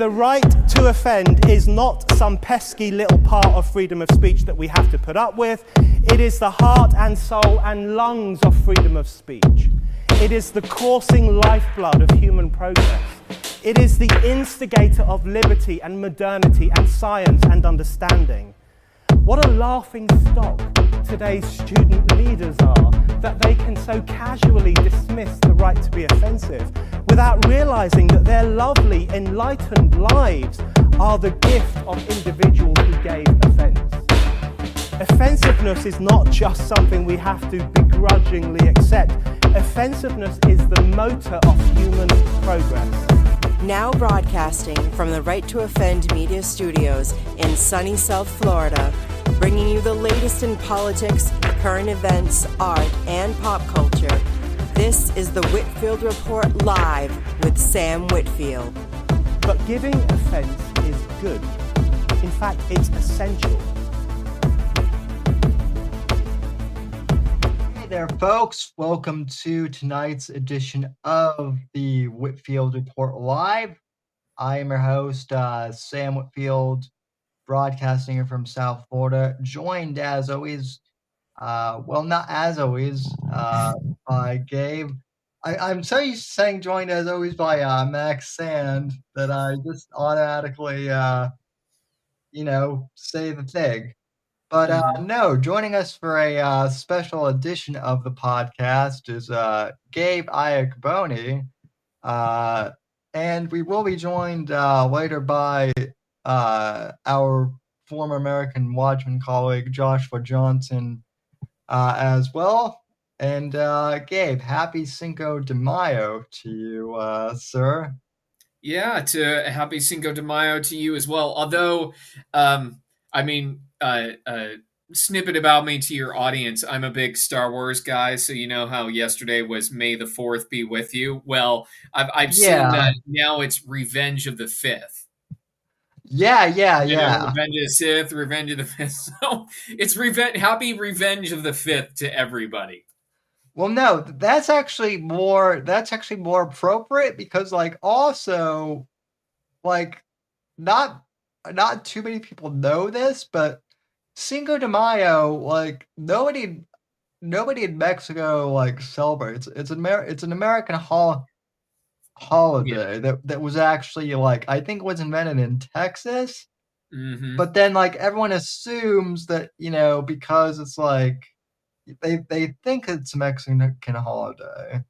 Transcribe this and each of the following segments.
The right to offend is not some pesky little part of freedom of speech that we have to put up with. It is the heart and soul and lungs of freedom of speech. It is the coursing lifeblood of human progress. It is the instigator of liberty and modernity and science and understanding. What a laughing stock today's student leaders are, that they can so casually dismiss the right to be offensive without realizing that their lovely, enlightened lives are the gift of individuals who gave offense. Offensiveness is not just something we have to begrudgingly accept. Offensiveness is the motor of human progress. Now broadcasting from the Right to Offend Media Studios in sunny South Florida, bringing you the latest in politics, current events, art, and pop culture. This is the Whitfield Report Live with Sam Whitfield. But giving offense is good. In fact, it's essential. Hey there, folks. Welcome to tonight's edition of the Whitfield Report Live. I am your host, Sam Whitfield, broadcasting from South Florida, joined as always, not as always, by Gabe. I'm so used to saying joined as always by Max Sand that I just automatically, say the thing. But no, joining us for a special edition of the podcast is Gabe Iacoboni, and we will be joined later by our former American Watchman colleague Joshua Johnson as well. And Gabe, happy Cinco de Mayo to you, sir. Yeah, happy Cinco de Mayo to you as well. Although, snippet about me to your audience. I'm a big Star Wars guy, so you know how yesterday was May the 4th be with you. Well, I've seen that now it's Revenge of the 5th. Yeah. Revenge of the Sith, Revenge of the 5th. So it's happy Revenge of the 5th to everybody. Well, no, that's actually more appropriate because, also, not too many people know this, but Cinco de Mayo, nobody in Mexico celebrates. It's an American holiday that was actually I think was invented in Texas. Mm-hmm. But then everyone assumes that because it's they think it's a Mexican holiday.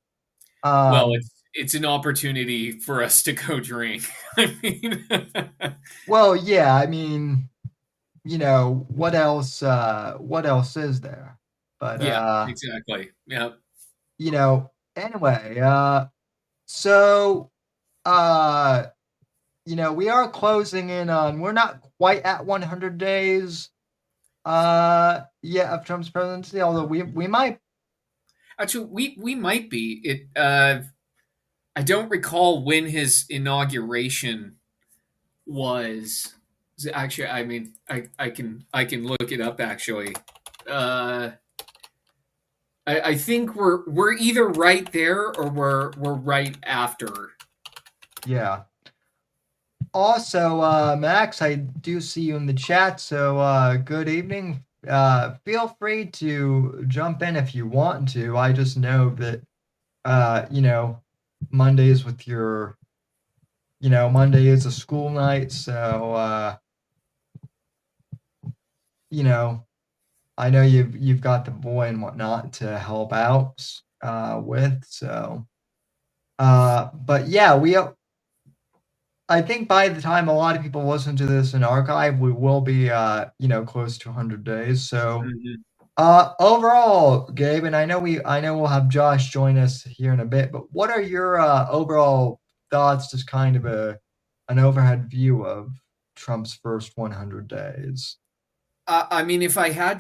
Well, it's an opportunity for us to go drink. I mean, well, yeah. I mean, what else? What else is there? But yeah, exactly. Yeah. Anyway. So, we are closing in on. We're not quite at 100 days. Of Trump's presidency, although we might. Actually, we might be. I don't recall when his inauguration was. Actually, I mean, I can look it up. Actually, I think we're either right there or we're right after. Yeah. Also, Max, I do see you in the chat, so good evening. Feel free to jump in if you want to. I just know that, Mondays with your, Monday is a school night, so, I know you've got the boy and whatnot to help out with, so, but yeah, I think by the time a lot of people listen to this in archive, we will be, close to 100 days. So, overall, Gabe, and I know we'll have Josh join us here in a bit. But what are your overall thoughts? Just kind of an overhead view of Trump's first 100 days. If I had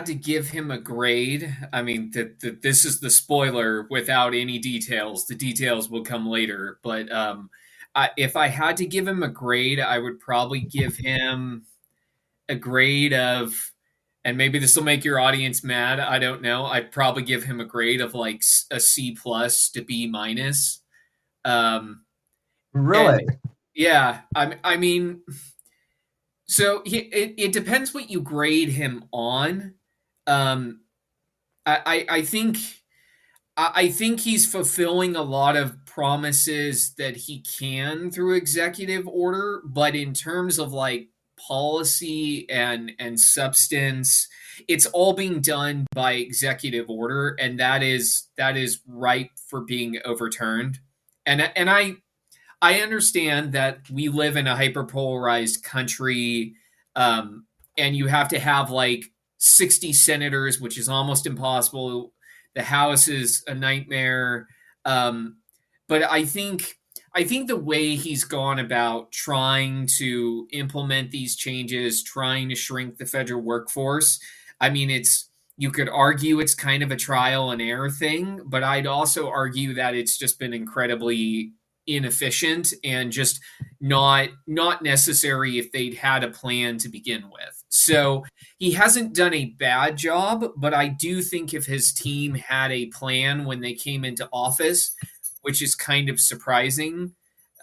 to give him a grade, this is the spoiler without any details. The details will come later, but. If I had to give him a grade, I would probably give him a grade of, and maybe this will make your audience mad, I don't know. I'd probably give him a grade of a C+ to B-. Really? Yeah, I mean, so it depends what you grade him on. Um, I think I think he's fulfilling a lot of promises that he can through executive order, but in terms of like policy and substance, it's all being done by executive order, and that is ripe for being overturned. And I understand that we live in a hyperpolarized country, um, and you have to have like 60 senators, which is almost impossible. The House is a nightmare. Um, but I think the way he's gone about trying to implement these changes, trying to shrink the federal workforce, I mean, you could argue it's kind of a trial and error thing, but I'd also argue that it's just been incredibly inefficient and just not necessary if they'd had a plan to begin with. So he hasn't done a bad job, but I do think if his team had a plan when they came into office, which is kind of surprising,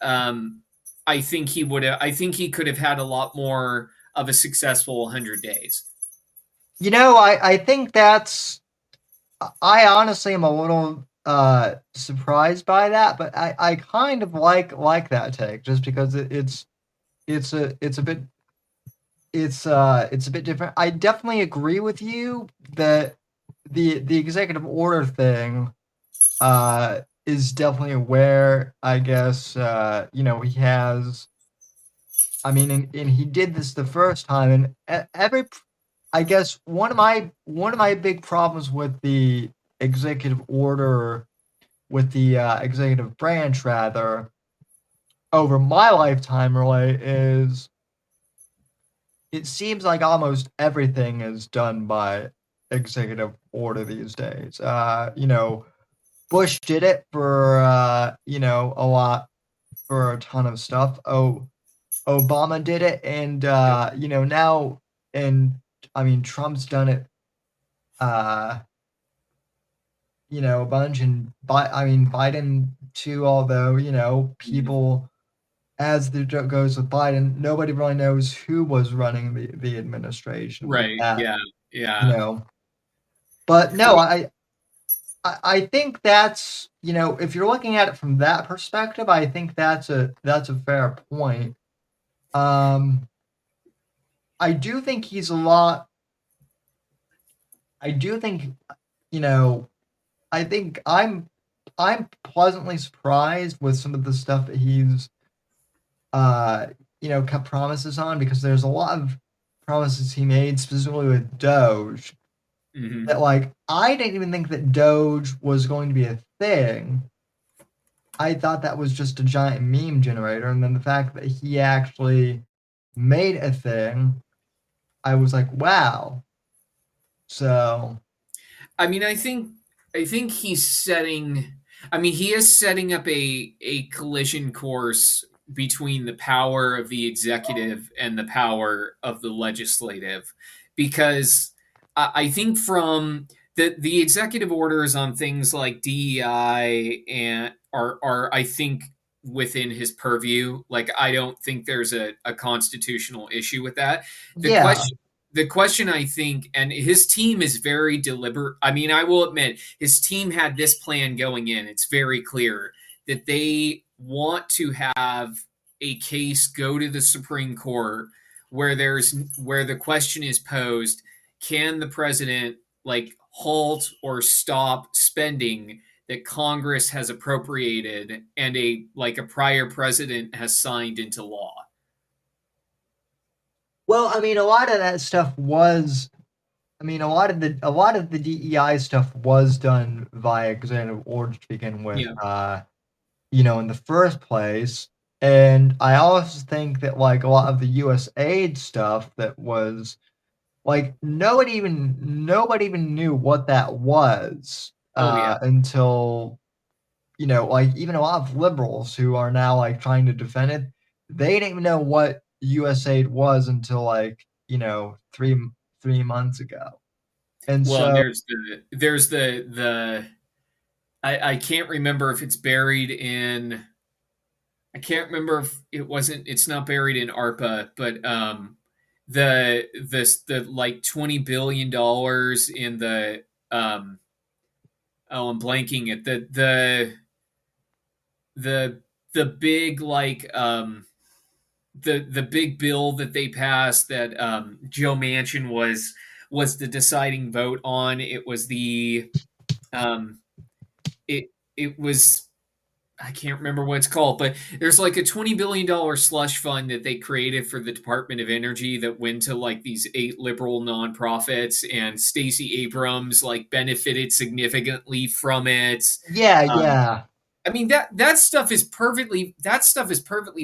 um, I think he would have. I think he could have had a lot more of a successful 100 days. I think that's. I honestly am a little surprised by that, but I kind of like that take just because it's a bit it's a bit different. I definitely agree with you that the executive order thing is definitely where I guess he has. I mean, and he did this the first time, and every I guess one of my big problems with the executive order, with the executive branch rather, over my lifetime really is it seems like almost everything is done by executive order these days. Bush did it for a lot, for a ton of stuff. Obama did it, and now, and I mean Trump's done it uh a bunch, and I mean Biden too, although people, as the joke goes with Biden, nobody really knows who was running the administration with Right. that, Yeah. you Yeah. know. But I no, mean, I think that's, if you're looking at it from that perspective, I think that's a fair point. Um, I do think he's a lot. I do think, you know, I think I'm pleasantly surprised with some of the stuff that he's kept promises on, because there's a lot of promises he made specifically with Doge mhm. that, like, I didn't even think that Doge was going to be a thing. I thought that was just a giant meme generator, and then the fact that he actually made a thing, I was like, wow. So, I mean, I think he's setting. I mean, he is setting up a collision course between the power of the executive and the power of the legislative, because I think from the executive orders on things like DEI and are I think within his purview. Like, I don't think there's a constitutional issue with that. The yeah. question the question I think, and his team is very deliberate. I mean, I will admit, his team had this plan going in. It's very clear that they want to have a case go to the Supreme Court where the question is posed: can the president like halt or stop spending that Congress has appropriated and a prior president has signed into law? Well, I mean, a lot of that stuff was. I mean, a lot of the DEI stuff was done via executive order to begin with. Yeah. In the first place. And I also think that, like, a lot of the U.S. aid stuff that was, like, nobody even knew what that was Oh yeah. until, like, even a lot of liberals who are now, like, trying to defend it, they didn't even know what U.S. aid was until, like, 3 months ago. And Well, and so, there's the I can't remember if it's buried in I can't remember if it's not buried in ARPA, but the like $20 billion in the I'm blanking it the the big like the big bill that they passed that Joe Manchin was the deciding vote on. It was the um it was, I can't remember what it's called, but there's like a $20 billion slush fund that they created for the Department of Energy that went to like these 8 liberal nonprofits, and Stacey Abrams like benefited significantly from it. Yeah, Um, yeah. I mean that stuff is perfectly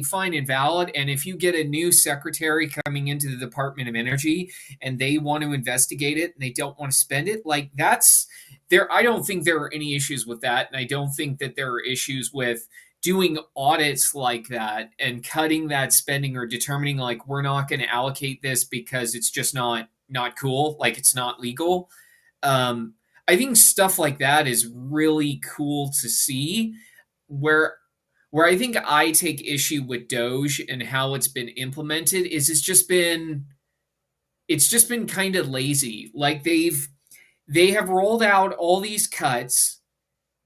fine and valid. And if you get a new secretary coming into the Department of Energy and they want to investigate it and they don't want to spend it, like that's there. I don't think there are any issues with that, and I don't think that there are issues with doing audits like that and cutting that spending or determining like we're not going to allocate this because it's just not cool, like it's not legal. Um, I think stuff like that is really cool to see where I think I take issue with Doge and how it's been implemented is it's just been kind of lazy. Like they have rolled out all these cuts,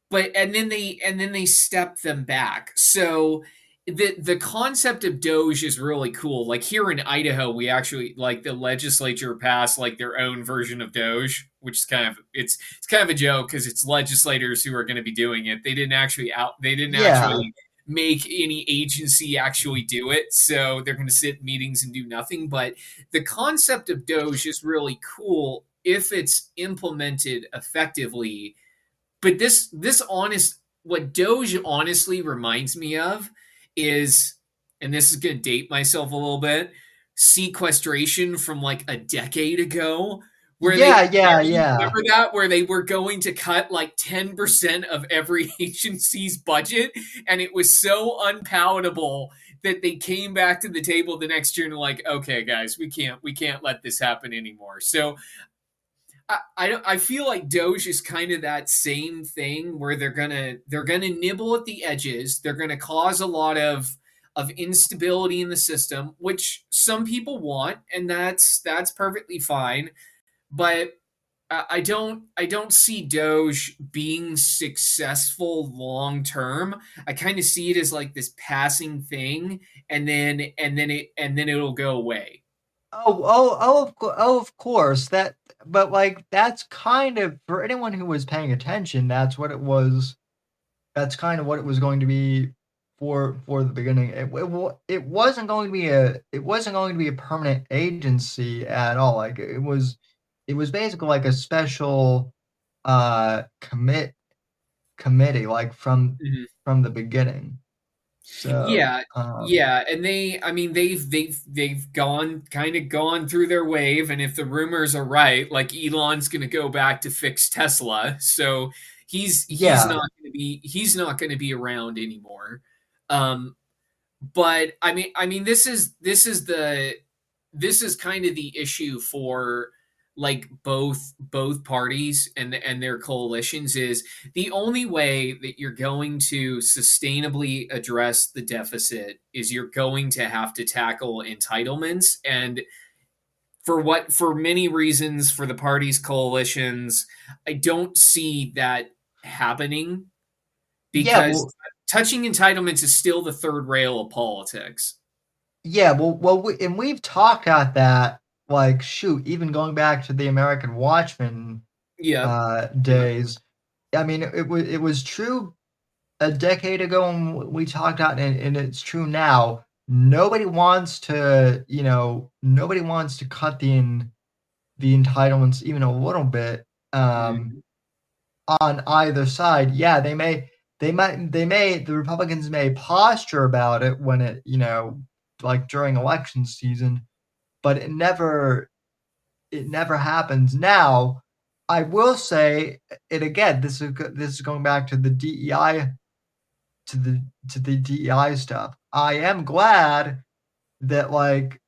but and then they step them back. So the concept of Doge is really cool. Like here in Idaho, we actually like the legislature passed like their own version of Doge, which is it's kind of a joke because it's legislators who are going to be doing it. They didn't Yeah. actually make any agency actually do it. So they're going to sit in meetings and do nothing. But the concept of Doge is really cool if it's implemented effectively. But this honest what Doge honestly reminds me of is, and this is going to date myself a little bit, sequestration from like a decade ago, where they Yeah, yeah, yeah. remember that where they were going to cut like 10% of every agency's budget, and it was so unpalatable that they came back to the table the next year and like, okay, guys, we can't let this happen anymore. So I feel like Doge is kind of that same thing where they're gonna nibble at the edges. They're gonna cause a lot of instability in the system, which some people want, and that's perfectly fine. But I don't see Doge being successful long term. I kind of see it as like this passing thing, and then it'll go away. Of course. But like that's kind of for anyone who was paying attention. That's what it was. That's kind of what it was going to be for the beginning. It wasn't going to be a permanent agency at all. Like it was basically like a special committee like Mhm. from the beginning. So Yeah, yeah, and I mean, they've gone through their wave, and if the rumors are right, like Elon's going to go back to fix Tesla, so yeah. he's not going to be around anymore. Um, but I mean, this is kind of the issue for like both parties and their coalitions is the only way that you're going to sustainably address the deficit is you're going to have to tackle entitlements. And for many reasons for the parties coalitions, I don't see that happening Yeah, because well, touching entitlements is still the third rail of politics. and we've talked about that. Like, shoot, even going back to the American Watchmen Yep. Yep. days. I mean, it was true a decade ago, and we talked about, and it's true now. Nobody wants to cut the entitlements even a little bit. Mhm. On either side. Yeah, the Republicans may posture about it when like during election season, but it never happens. Now, I will say it again. This is going back to the DEI to the DEI stuff. I am glad that like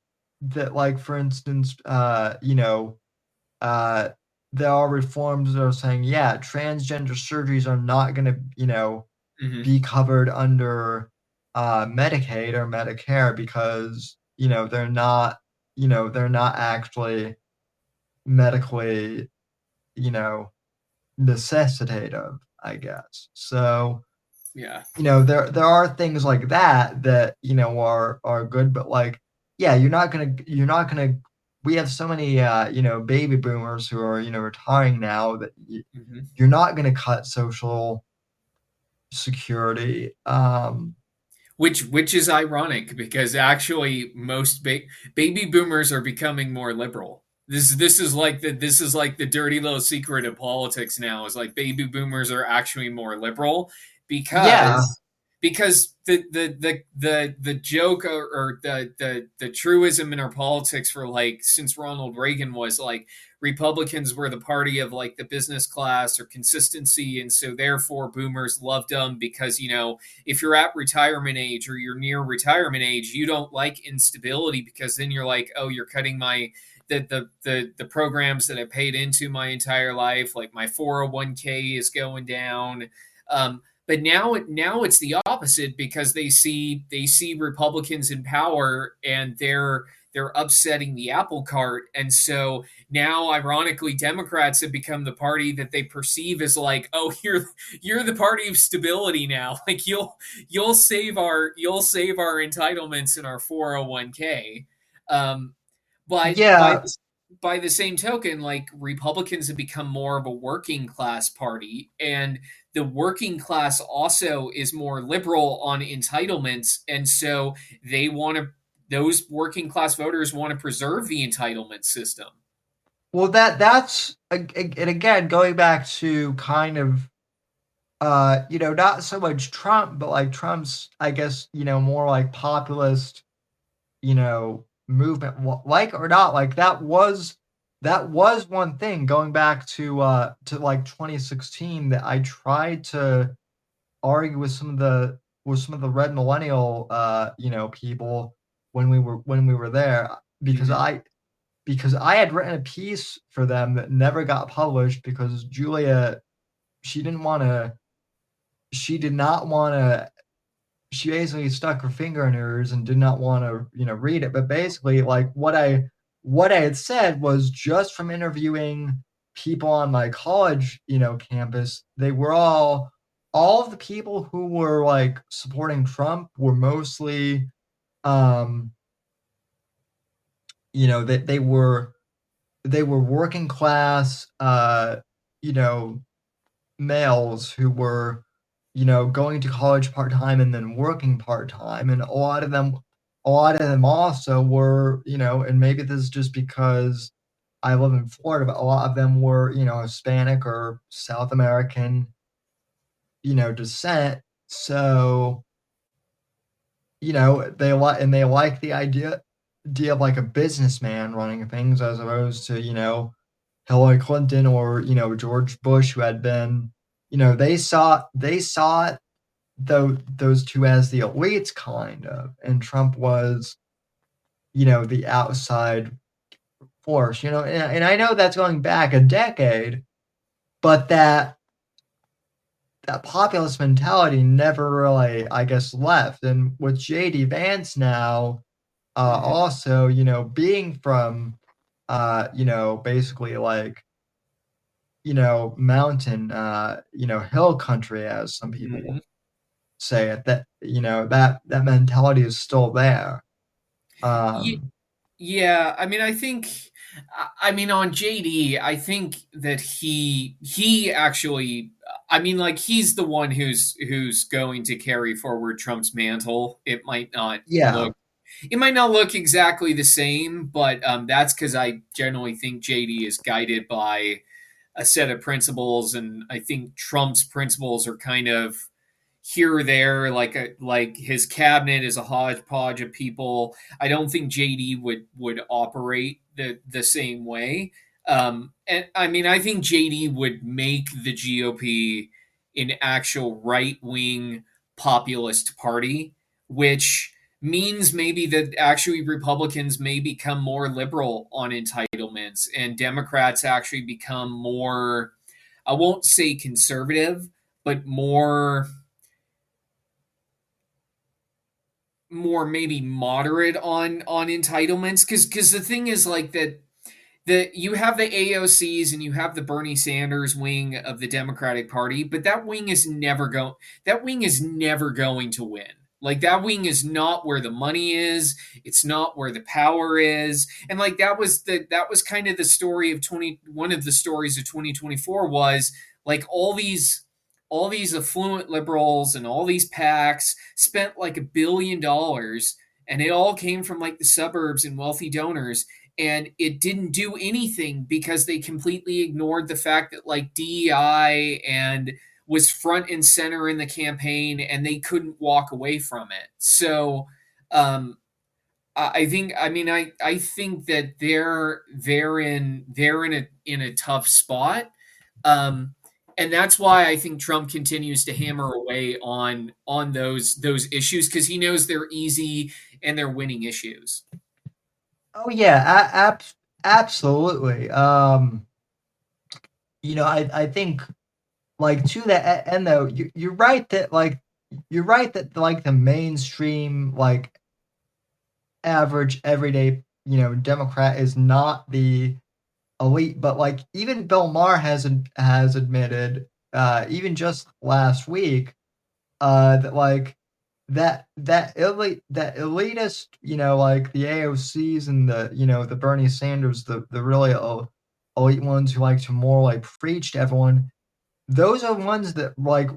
for instance, uh, there are reforms that are saying, yeah, transgender surgeries are not going to, Mhm. be covered under Medicaid or Medicare because they're not actually medically necessitative, I guess. So Yeah. there are things like that are good, but like, yeah, you're not gonna. We have so many baby boomers who are retiring now that Mm-hmm. you're not gonna cut social security. Which is ironic because actually most baby boomers are becoming more liberal. This is like the dirty little secret of politics now is like baby boomers are actually more liberal Yeah. because the joke or the truism in our politics for like since Ronald Reagan was like Republicans were the party of like the business class or consistency, and so therefore boomers loved them because if you're at retirement age or you're near retirement age, you don't like instability because then you're like, oh, you're cutting my the programs that I paid into my entire life, like my 401k is going down. But now it's the opposite because they see Republicans in power and they're upsetting the apple cart, and so now ironically Democrats have become the party that they perceive as like, oh, you're the party of stability now, like you'll save our entitlements in our 401k. But Yeah. by the same token, like Republicans have become more of a working class party, and the working class also is more liberal on entitlements, and so those working class voters want to preserve the entitlement system. Well, that's and again going back to kind of not so much Trump, but like Trump's, I guess, more like populist, movement, like or not, like that was one thing going back to like 2016 that I tried to argue with some of the red millennial people when we were there because Mm-hmm. I had written a piece for them that never got published because Julia, she didn't want to she did not want to she basically stuck her finger in hers and did not want to read it, but basically like what I had said was just from interviewing people on my college campus, they were all of the people who were like supporting Trump were mostly um that they were working class you know males who were, going to college part time and then working part time, and a lot of them also were, and maybe this is just because I live in Florida, but a lot of them were, Hispanic or South American, descent. So, they like the idea of like a businessman running things as opposed to, Hillary Clinton or George Bush, who had been, they saw those two as the elites kind of, and Trump was the outside force. And I know that's going back a decade, but that populist mentality never really, I guess, left. And with JD Vance now, Mm-hmm. also being from basically like mountain, hill country, as some Mm-hmm. people say it, that that mentality is still there. Um, Yeah, I mean, I mean, on JD, I think that he actually, I mean, like he's the one who's going to carry forward Trump's mantle. yeah, It might not look exactly the same, but that's because I generally think JD is guided by a set of principles, and I think Trump's principles are kind of here or there, like his cabinet is a hodgepodge of people. I don't think JD would operate the same way. And I mean, I think JD would make the GOP an actual right wing populist party, which means maybe that actually Republicans may become more liberal on entitlements and Democrats actually become more, I won't say conservative, but more more maybe moderate on entitlements, because the thing is like that you have the AOCs and you have the Bernie Sanders wing of the Democratic Party, but that wing is never going to win. Like, that wing is not where the money is. It's not where the power is. And like that was kind of the story of one of the stories of 2024 was like all these affluent liberals and all these PACs spent like $1 billion, and it all came from like the suburbs and wealthy donors, and it didn't do anything because they completely ignored the fact that like DEI and was front and center in the campaign, and they couldn't walk away from it. So I think that they're in a tough spot. And that's why I think Trump continues to hammer away on those issues, because he knows they're easy and they're winning issues. Oh yeah, absolutely. I think like to that end though, you're right that like the mainstream like average everyday Democrat is not the elite, but like even Bill Maher has admitted even just last week that like that elitist, like the AOCs and the Bernie Sanders, the really elite ones who like to more like preach to everyone, those are ones that like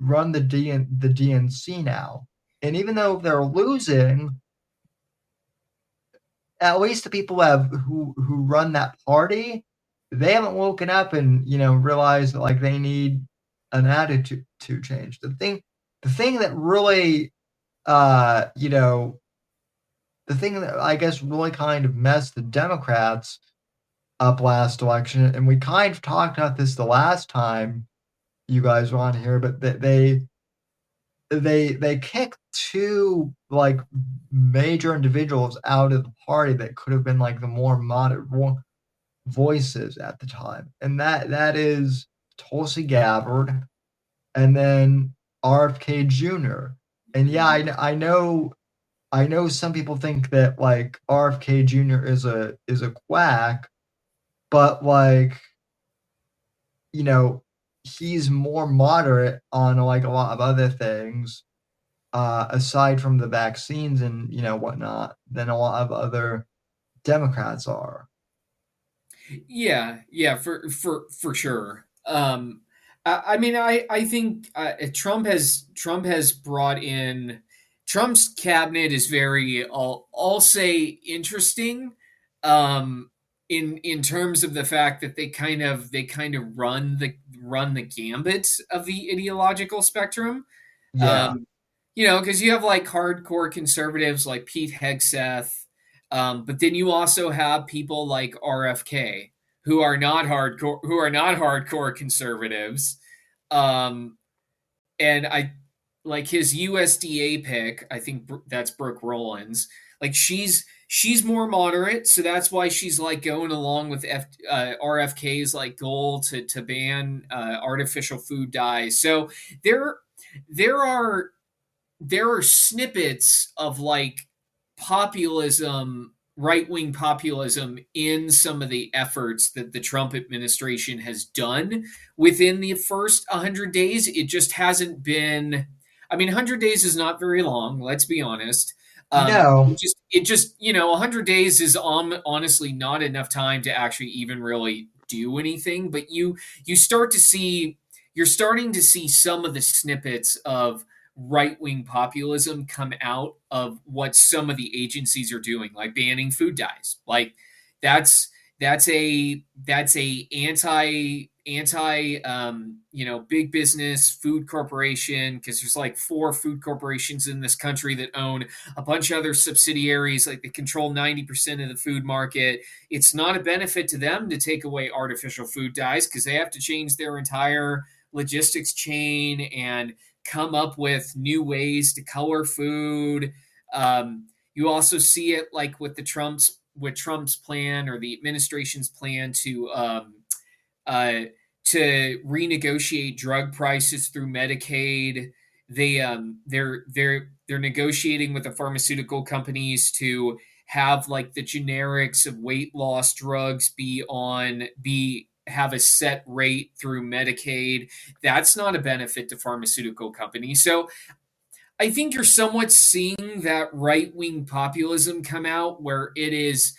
run the DNC now. And even though they're losing, at least the people who run that party, they haven't woken up and realized that like they need an attitude to change. The thing that really the thing that I guess really kind of messed the Democrats up last election, and we kind of talked about this the last time you guys were on here, but they kicked two like major individuals out of the party that could have been like the more moderate voices at the time, and that is Tulsi Gabbard and then RFK Jr. And yeah, I know some people think that like RFK Jr. is a quack, but like he's more moderate on like a lot of other things, aside from the vaccines and whatnot, than a lot of other Democrats are. Yeah, for sure. I think Trump has brought in, Trump's cabinet is very, I'll say, interesting, in terms of the fact that they kind of run the gambit of the ideological spectrum. Yeah. Because you have like hardcore conservatives like Pete Hegseth, but then you also have people like RFK who are not hardcore conservatives. And I like his USDA pick. I think that's Brooke Rollins. Like she's more moderate, so that's why she's like going along with RFK's like goal to ban artificial food dyes. So there are snippets of like populism, right-wing populism, in some of the efforts that the Trump administration has done within the first 100 days. It just hasn't been, 100 days is not very long, let's be honest. No. It just 100 days is honestly not enough time to actually even really do anything, but you're starting to see some of the snippets of right-wing populism come out of what some of the agencies are doing, like banning food dyes. Like that's a anti big business food corporation, because there's like 4 food corporations in this country that own a bunch of other subsidiaries, like they control 90% of the food market. It's not a benefit to them to take away artificial food dyes, because they have to change their entire logistics chain and come up with new ways to color food. You also see it like with Trump's plan, or the administration's plan to renegotiate drug prices through Medicaid. they're negotiating with the pharmaceutical companies to have like the generics of weight loss drugs have a set rate through Medicaid. That's not a benefit to pharmaceutical companies. So I think you're somewhat seeing that right wing populism come out where it is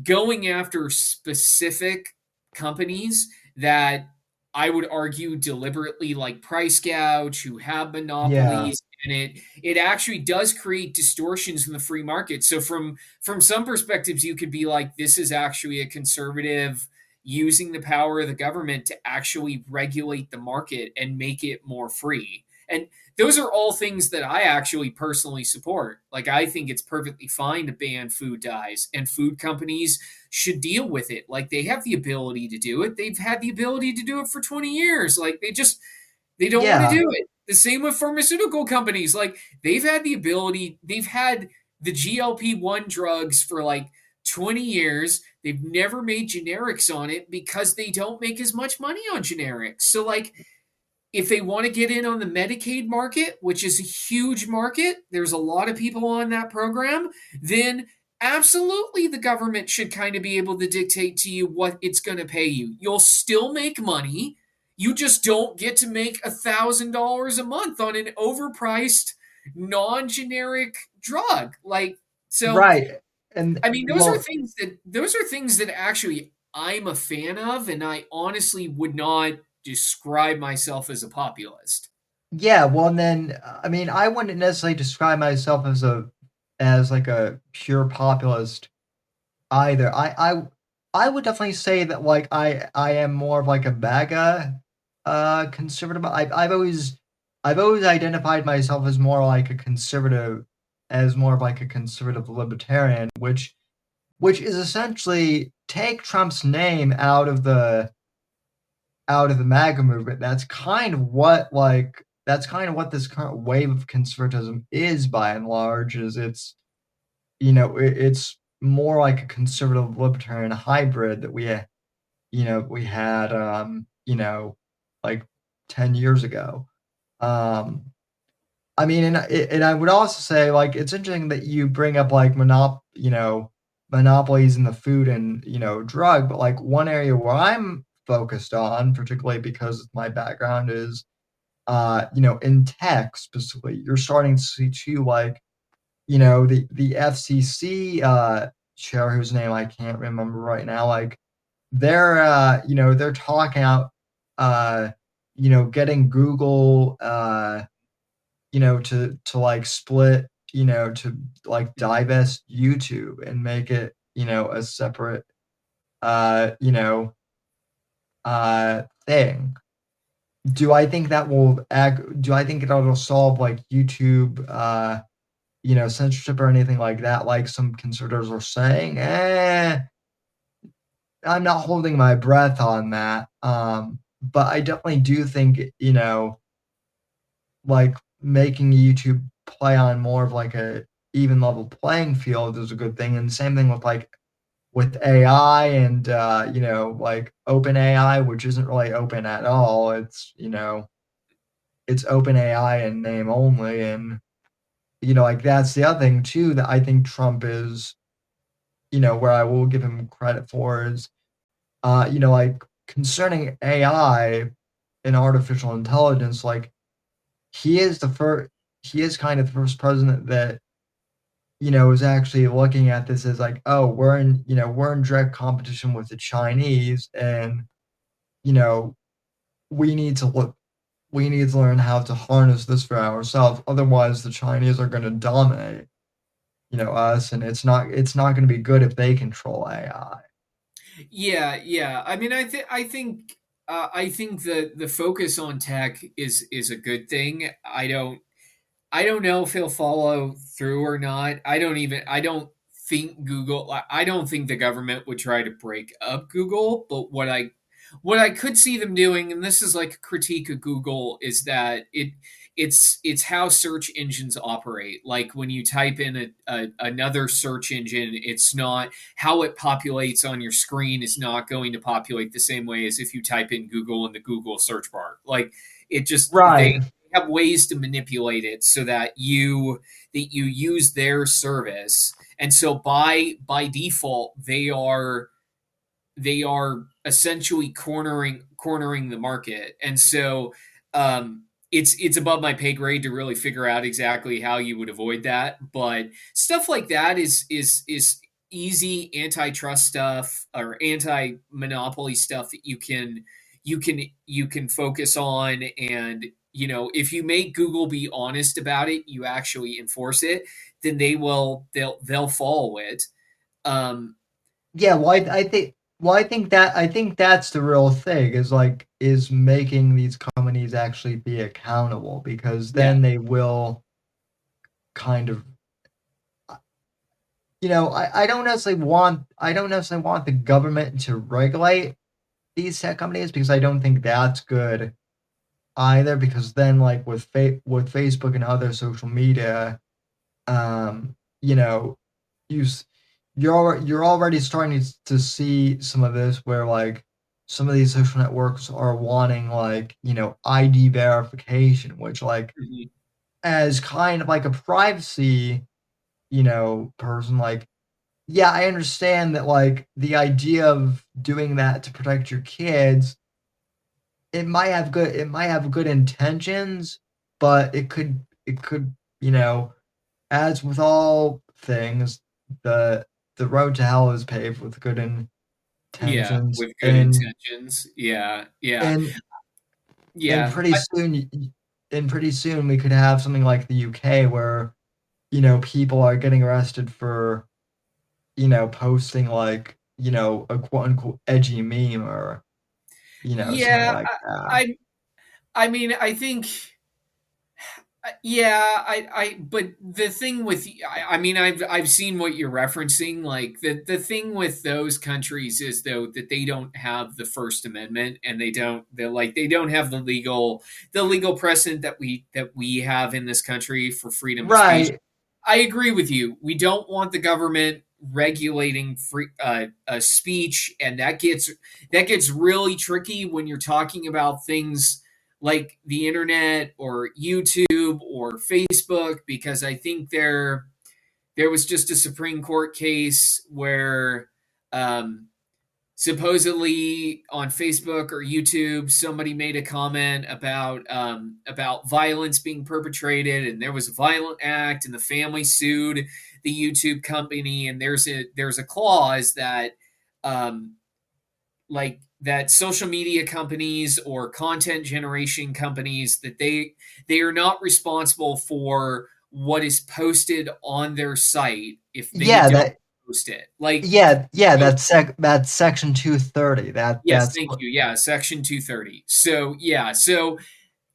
going after specific companies that I would argue deliberately like price gouge, who have Yeah. monopolies, and it actually does create distortions in the free market. So from some perspectives, you could be like, this is actually a conservative using the power of the government to actually regulate the market and make it more free. And those are all things that I actually personally support. Like, I think it's perfectly fine to ban food dyes, and food companies should deal with it. Like, they have the ability to do it. They've had the ability to do it for 20 years. Like, they don't want to Yeah. do it. The same with pharmaceutical companies. Like, they've had the ability, they've had the GLP-1 drugs for like 20 years. They've never made generics on it because they don't make as much money on generics. So, like, if they want to get in on the Medicaid market, which is a huge market, there's a lot of people on that program, then absolutely the government should kind of be able to dictate to you what it's going to pay you. You'll still make money. You just don't get to make $1,000 a month on an overpriced, non-generic drug. Like, so, Right. And I mean, well, those are things that actually I'm a fan of, and I honestly would not describe myself as a populist. yeah, well, and then I mean, I wouldn't necessarily describe myself as like a pure populist either. I would definitely say that like I am more of like a MAGA conservative. I've always identified myself as more like a conservative, as more of like a conservative libertarian, which is essentially take Trump's name out of the MAGA movement. That's kind of what this current wave of conservatism is by and large. Is it's it's more like a conservative libertarian hybrid that we had like 10 years ago. I mean, and I would also say like it's interesting that you bring up like monopolies in the food and drug, but like one area where I'm focused on, particularly because my background is in tech specifically, you're starting to see too like the FCC chair, whose name I can't remember right now, like they're talking out getting Google to like split, to like divest YouTube and make it a separate thing. Do I think do I think it'll solve like YouTube censorship or anything like that, like some conservatives are saying? I'm not holding my breath on that. But I definitely do think, like making YouTube play on more of like a even level playing field is a good thing. And same thing with AI and like open AI, which isn't really open at all. It's open AI in name only. And like that's the other thing too that I think Trump is, where I will give him credit for is like concerning AI and artificial intelligence, like he is kind of the first president that is actually looking at this as like, oh, we're in direct competition with the Chinese, and we need to learn how to harness this for ourselves. Otherwise, the Chinese are going to dominate, us, and it's not going to be good if they control AI. Yeah. I mean, I think the focus on tech is a good thing. I don't know if he'll follow through or not. I don't think I don't think the government would try to break up Google, but what I could see them doing, and this is like a critique of Google, is that it's how search engines operate. Like when you type in another search engine, it's not how it populates on your screen is not going to populate the same way as if you type in Google in the Google search bar. Like it just Right. have ways to manipulate it so that you use their service, and so by default they are essentially cornering the market. And so it's above my pay grade to really figure out exactly how you would avoid that. But stuff like that is easy antitrust stuff or anti-monopoly stuff that you can focus on. And if you make Google be honest about it, you actually enforce it, then they'll follow it. um Yeah, well, I think that's the real thing is making these companies actually be accountable, because yeah. then they will kind of, I don't necessarily want the government to regulate these tech companies, because I don't think that's good either, because then with Facebook and other social media, you know, you s- you're already starting to see some of this, where some of these social networks are wanting ID verification, which Mhm. as kind of like a privacy, person, yeah, I understand that the idea of doing that to protect your kids, it might have good intentions, but it could, as with all things, the the road to hell is paved with good Yeah, intentions, with good intentions. Yeah, yeah, and and yeah. pretty soon we could have something like the UK, where people are getting arrested for posting a quote unquote edgy meme, or something Yeah, like that. I mean, I think, yeah, but the thing with, I mean, I've seen what you're referencing. Like the thing with those countries is though that they don't have the First Amendment, and they don't have the legal precedent that we have in this country for freedom of speech. Right. I agree with you. We don't want the government regulating free speech, and that gets really tricky when you're talking about things like the internet or YouTube or Facebook, because I think there was just a Supreme Court case where um, supposedly on Facebook or YouTube, somebody made a comment about violence being perpetrated, and there was a violent act, and the family sued the YouTube company, and there's a clause that um, that social media companies or content generation companies, that they are not responsible for what is posted on their site if they Yeah, don't that post it. Like, yeah, so that's section 230. yes, That's thank what. you. Yeah, Section 230. So yeah, so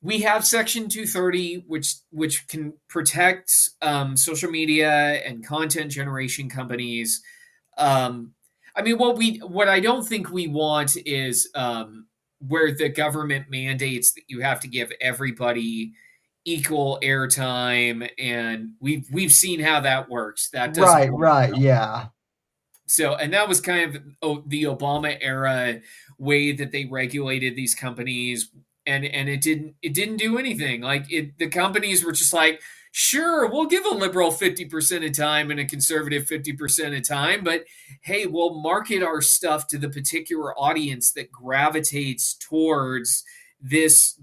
we have Section 230, which can protect social media and content generation companies. Um, I mean, what I don't think we want is where the government mandates that you have to give everybody equal airtime, and we've seen how that works. That doesn't Right, work. right, yeah. So, and that was kind of the Obama era way that they regulated these companies, and it didn't do anything. Like the companies were just like, sure, we'll give a liberal 50% of time and a conservative 50% of time, but hey, we'll market our stuff to the particular audience that gravitates towards this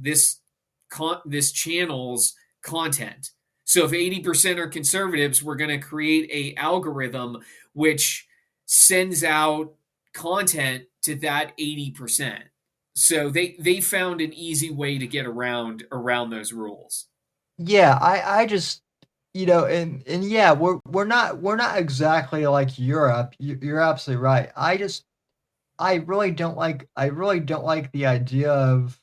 channel's content. So if 80% are conservatives, we're going to create a algorithm which sends out content to that 80%. So they found an easy way to get around those rules. Yeah, I just, and yeah, we're not exactly like Europe. You're absolutely right. I really don't like the idea of,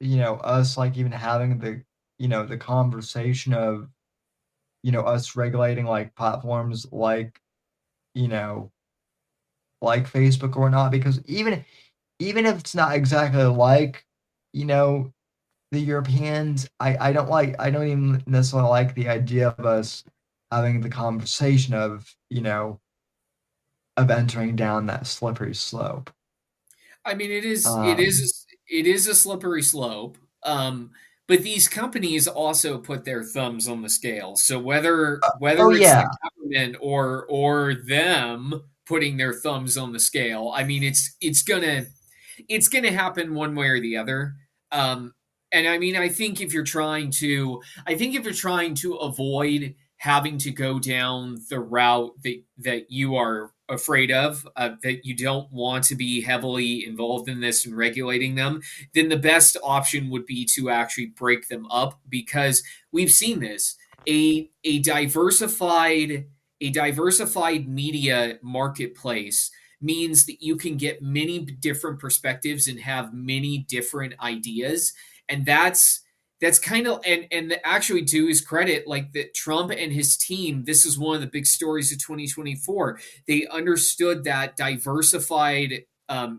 us even having the conversation of, us regulating platforms you know, like Facebook or not, because even if it's not exactly like, you know, the Europeans, I don't even necessarily like the idea of us having the conversation of, of entering down that slippery slope. I mean, it is it Um, is it is a slippery slope. But but these companies also put their thumbs on the scale. So Oh whether it's the yeah. government or them putting their thumbs on the scale, I mean, it's gonna happen one way or the other. Um, and I mean, I think if you're trying to avoid having to go down the route that you are afraid of, that you don't want to be heavily involved in this and regulating them, then the best option would be to actually break them up, because we've seen this. A diversified media marketplace means that you can get many different perspectives and have many different ideas, and that's kind of, and actually, to his credit, like that Trump and his team, this is one of the big stories of 2024. They understood that diversified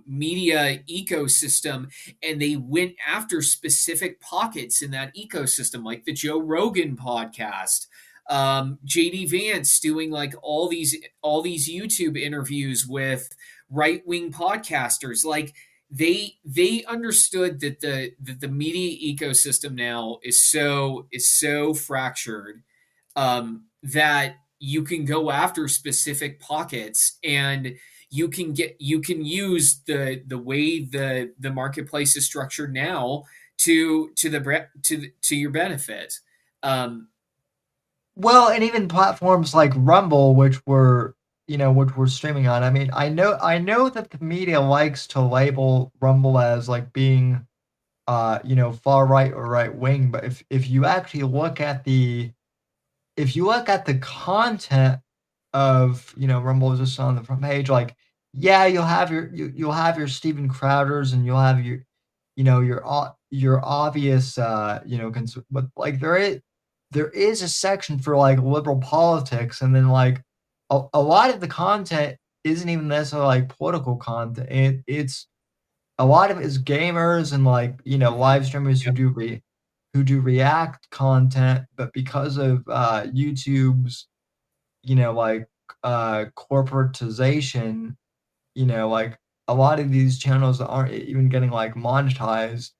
media ecosystem, and they went after specific pockets in that ecosystem, like the Joe Rogan podcast, JD Vance doing like all these YouTube interviews with right wing podcasters. Like they understood that the media ecosystem now is so fractured, that you can go after specific pockets, and you can use the way the marketplace is structured now to your benefit. Um, Well, and even platforms like Rumble, which we're streaming on. I mean, I know that the media likes to label Rumble as like being, far right or right wing, but if you actually look at the content of, Rumble is just on the front page, like, yeah, you'll have your Steven Crowders, and you'll have your obvious, but like there is a section for like liberal politics, and then like a lot of the content isn't even necessarily like political content. It's a lot of it is gamers and like live streamers who do react content, but because of YouTube's like corporatization, like a lot of these channels that aren't even getting like monetized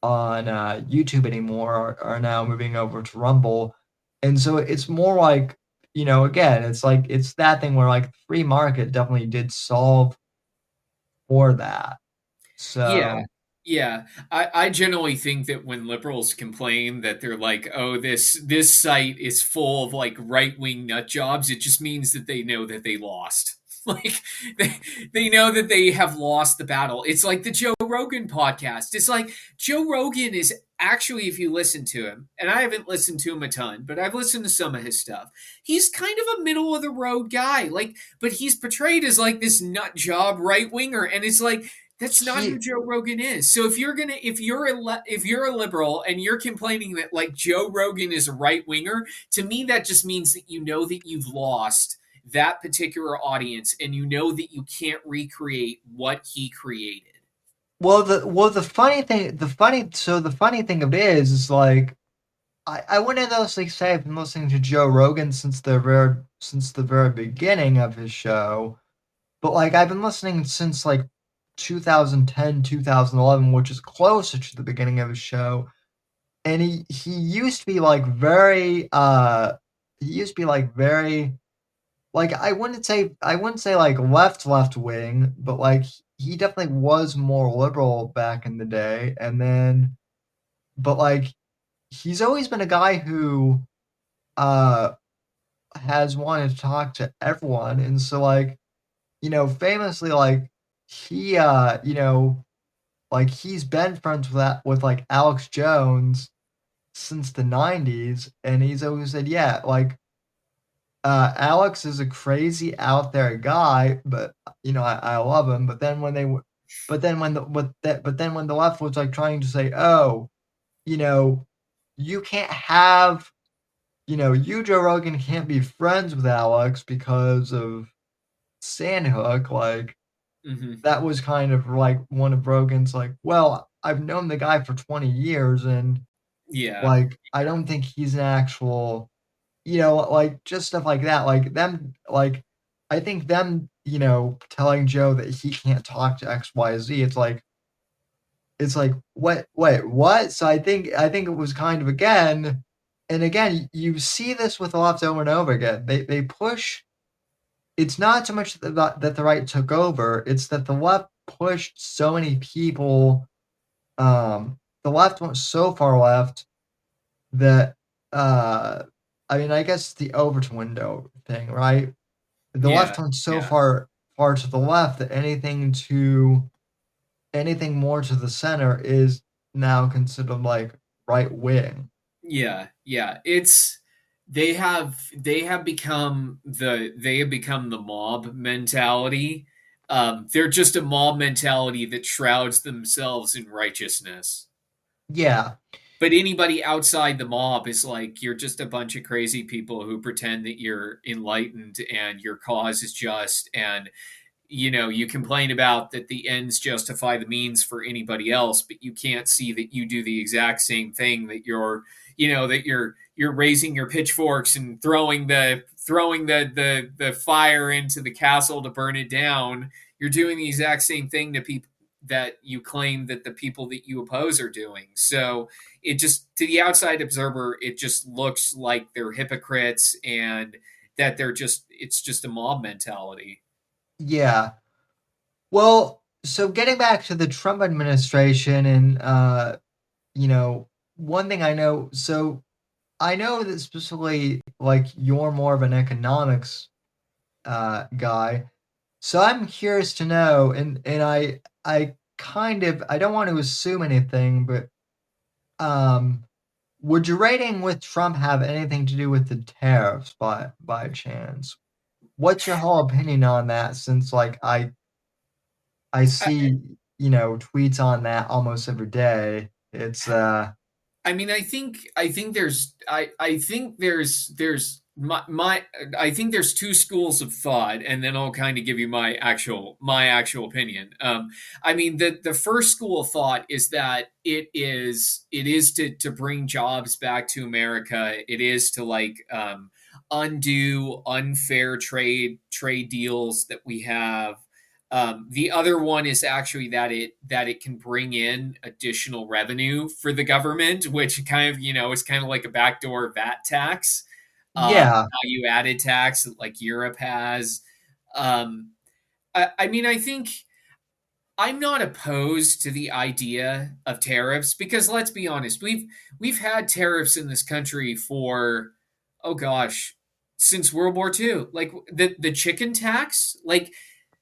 on YouTube anymore are now moving over to Rumble. And so it's more like, again, it's like it's that thing where like the free market definitely did solve for that. Yeah, So yeah. I generally think that when liberals complain that they're like, "Oh, this site is full of like right wing nut jobs," it just means that they know that they lost. Like they know that they have lost the battle. It's like the Joe Rogan podcast. It's like Joe Rogan is actually, if you listen to him, and I haven't listened to him a ton, but I've listened to some of his stuff. He's kind of a middle of the road guy. Like, but he's portrayed as like this nut job right winger, and it's like that's not who he Joe Rogan is. So if you're a liberal and you're complaining that like Joe Rogan is a right winger, to me that just means that you know that you've lost that particular audience, and you know that you can't recreate what he created. the funny thing of it is like I wouldn't honestly say I've been listening to Joe Rogan since the very beginning of his show, but like I've been listening since like 2010, 2011, which is closer to the beginning of his show. And he used to be like very like I wouldn't say like left wing, but like he definitely was more liberal back in the day. And then but like he's always been a guy who uh has wanted to talk to everyone. And so like, famously, like he like he's been friends with like Alex Jones since the 90s, and he's always said, yeah, like Alex is a crazy out there guy, but I love him. But then when they w- but then when the left was like trying to say, oh, you know, you can't have, you Joe Rogan can't be friends with Alex because of Sandhook, like Hmm. that was kind of like one of Rogan's like, well, I've known the guy for 20 years, and Yeah. like I don't think he's an actual, like just stuff like that. Like them, like I think them, telling Joe that he can't talk to XYZ, it's like, it's like, what, wait, what? So I think it was kind of again, and again, you see this with the left over and over again. They push. It's not so much that the right took over; it's that the left pushed so many people. The left went so far left that I mean, I guess the Overton window thing, right? The Yeah, left went so yeah. far to the left that anything more to the center is now considered like right wing. Yeah, yeah. It's they have become the mob mentality. They're just a mob mentality that shrouds themselves in righteousness. Yeah, But anybody outside the mob is like, you're just a bunch of crazy people who pretend that you're enlightened and your cause is just, and you complain about that the ends justify the means for anybody else, but you can't see that you do the exact same thing, that you're raising your pitchforks and throwing the fire into the castle to burn it down. You're doing the exact same thing to people that you claim that the people that you oppose are doing. So it just, to the outside observer, it just looks like they're hypocrites and that it's just a mob mentality. yeah. Well, so getting back to the Trump administration and you know, one thing I know, so I know that specifically like you're more of an economics guy. So I'm curious to know, and I kind of I don't want to assume anything, but um would your rating with Trump have anything to do with the tariffs by chance? What's your whole opinion on that? Since like I see, tweets on that almost every day. It's I mean, I think there's my I think there's two schools of thought, and then I'll kind of give you my actual opinion. I mean, the first school of thought is that it is to bring jobs back to America. It is to like undo unfair trade deals that we have. The other one is actually that it can bring in additional revenue for the government, which kind of is kind of like a backdoor VAT tax, yeah, value added tax like Europe has. I mean, I think I'm not opposed to the idea of tariffs because let's be honest, we've had tariffs in this country for, oh gosh, since World War II. Like the chicken tax, like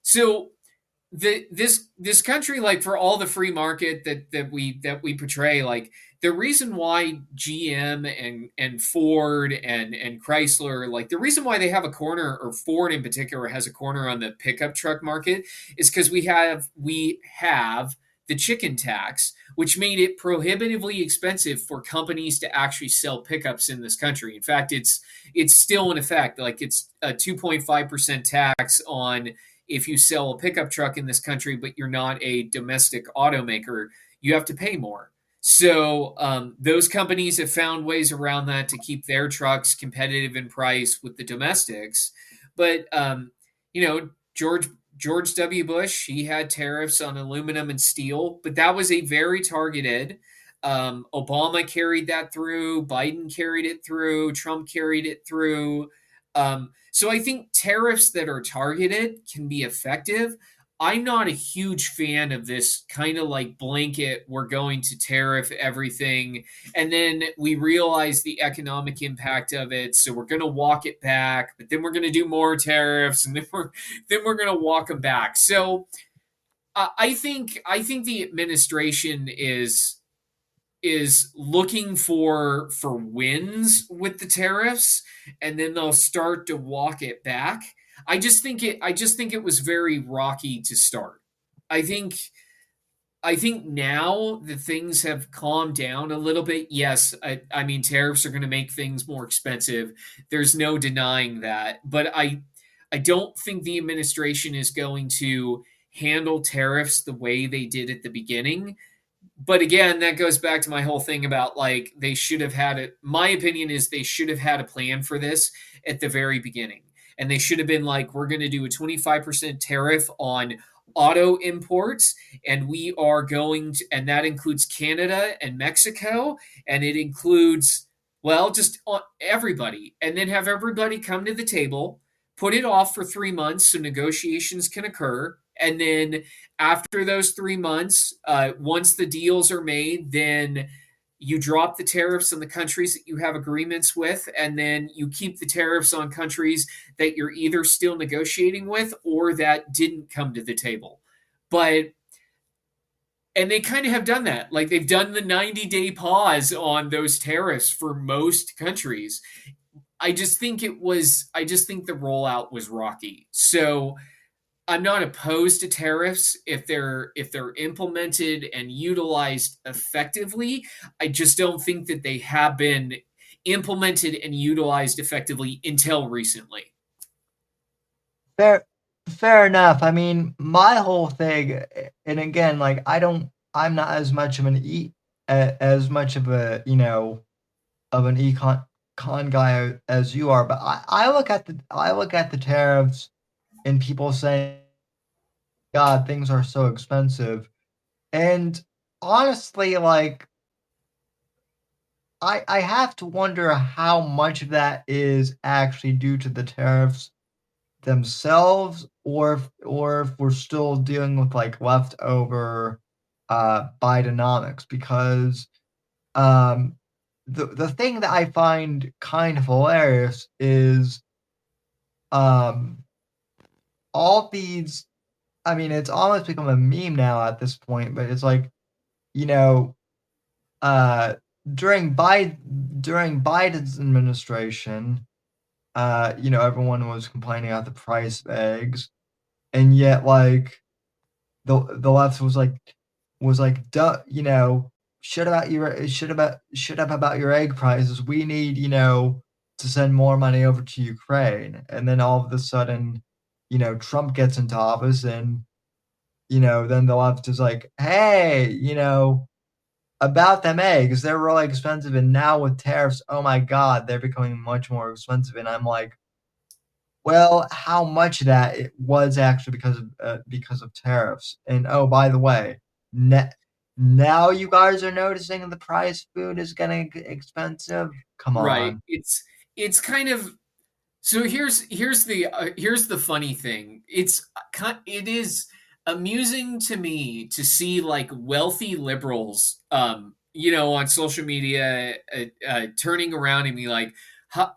so this country, like, for all the free market that we portray, like the reason why GM and Ford and Chrysler, like the reason why they have a corner, or Ford in particular has a corner on the pickup truck market, is because we have the chicken tax, which made it prohibitively expensive for companies to actually sell pickups in this country. In fact, it's still in effect. Like, it's a 2.5% tax on if you sell a pickup truck in this country, but you're not a domestic automaker, you have to pay more. So those companies have found ways around that to keep their trucks competitive in price with the domestics. But George W. Bush, he had tariffs on aluminum and steel, but that was a very targeted. Obama carried that through. Biden carried it through. Trump carried it through. So I think tariffs that are targeted can be effective. I'm not a huge fan of this kind of like blanket, we're going to tariff everything, and then we realize the economic impact of it, so we're going to walk it back, but then we're going to do more tariffs, and then we're going to walk them back. So I think the administration is looking for wins with the tariffs, and then they'll start to walk it back. I just think it was very rocky to start. I think I think now that things have calmed down a little bit, yes, I mean tariffs are going to make things more expensive. There's no denying that, but I don't think the administration is going to handle tariffs the way they did at the beginning. But again, that goes back to my whole thing about, like, they should have had it. My opinion is they should have had a plan for this at the very beginning. And they should have been like, we're going to do a 25% tariff on auto imports, and we are going to, and that includes Canada and Mexico, and it includes, well, just everybody, and then have everybody come to the table, put it off for 3 months so negotiations can occur. And then after those 3 months, once the deals are made, then you drop the tariffs on the countries that you have agreements with, and then you keep the tariffs on countries that you're either still negotiating with or that didn't come to the table. And they kind of have done that. Like, they've done the 90-day pause on those tariffs for most countries. I just think the rollout was rocky. So I'm not opposed to tariffs if they're implemented and utilized effectively. I just don't think that they have been implemented and utilized effectively until recently. Fair enough. I mean, my whole thing, and again, like I'm not as much of as much of a of an econ guy as you are, but I look at the tariffs and people saying, God, things are so expensive. And honestly, like, I have to wonder how much of that is actually due to the tariffs themselves, or if we're still dealing with like leftover Bidenomics, because the thing that I find kind of hilarious is all these, I mean, it's almost become a meme now at this point, but it's like, during Biden's administration, everyone was complaining about the price of eggs, and yet like the left was like, duh, shut up about your egg prices. We need, to send more money over to Ukraine. And then all of a sudden, Trump gets into office, and then the left is like, hey, about them eggs, they're really expensive, and now with tariffs, oh my God, they're becoming much more expensive. And I'm like, well, how much of that it was actually because of tariffs? And oh, by the way, now you guys are noticing the price of food is getting expensive. Come on, right? It's kind of, so here's the funny thing. It is amusing to me to see like wealthy liberals, on social media, turning around and be like,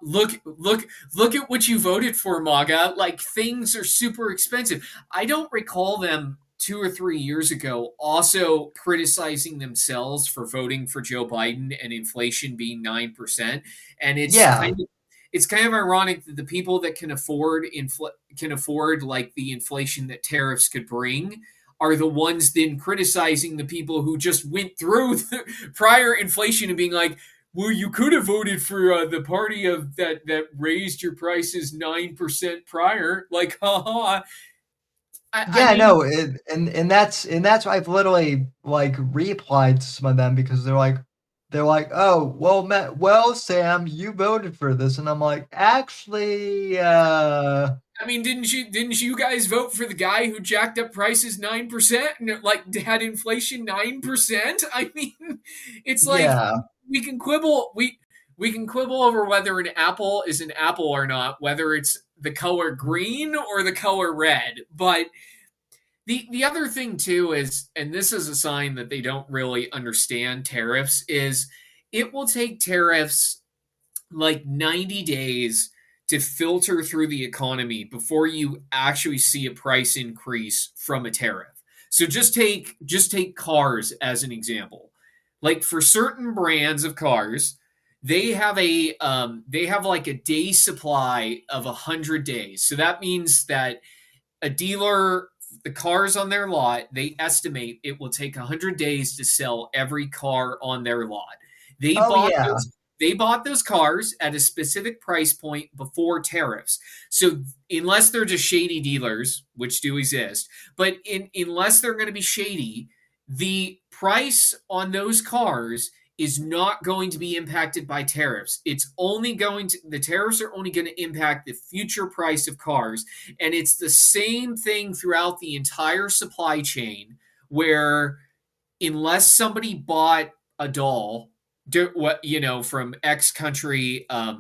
look at what you voted for, MAGA. Like, things are super expensive. I don't recall them 2 or 3 years ago also criticizing themselves for voting for Joe Biden and inflation being 9%. And it's kind of ironic that the people that can afford like the inflation that tariffs could bring are the ones then criticizing the people who just went through the prior inflation and being like, well, you could have voted for the party of that raised your prices 9% prior. Like, haha. No, and that's why I've literally like replied to some of them, because they're like, oh, well, Sam, you voted for this, and I'm like, actually, I mean, didn't you guys vote for the guy who jacked up prices 9% and like had inflation 9%? I mean, it's like, yeah, we can quibble over whether an apple is an apple or not, whether it's the color green or the color red. But the other thing too is, and this is a sign that they don't really understand tariffs, is it will take tariffs like 90 days to filter through the economy before you actually see a price increase from a tariff. So just take cars as an example. Like, for certain brands of cars, they have like a day supply of 100 days. So that means that a dealer, the cars on their lot, they estimate it will take 100 days to sell every car on their lot. They bought those cars at a specific price point before tariffs. So unless they're just shady dealers, which do exist, but unless they're going to be shady, the price on those cars is not going to be impacted by tariffs. The tariffs are only going to impact the future price of cars. And it's the same thing throughout the entire supply chain, where unless somebody bought a doll, from X country, a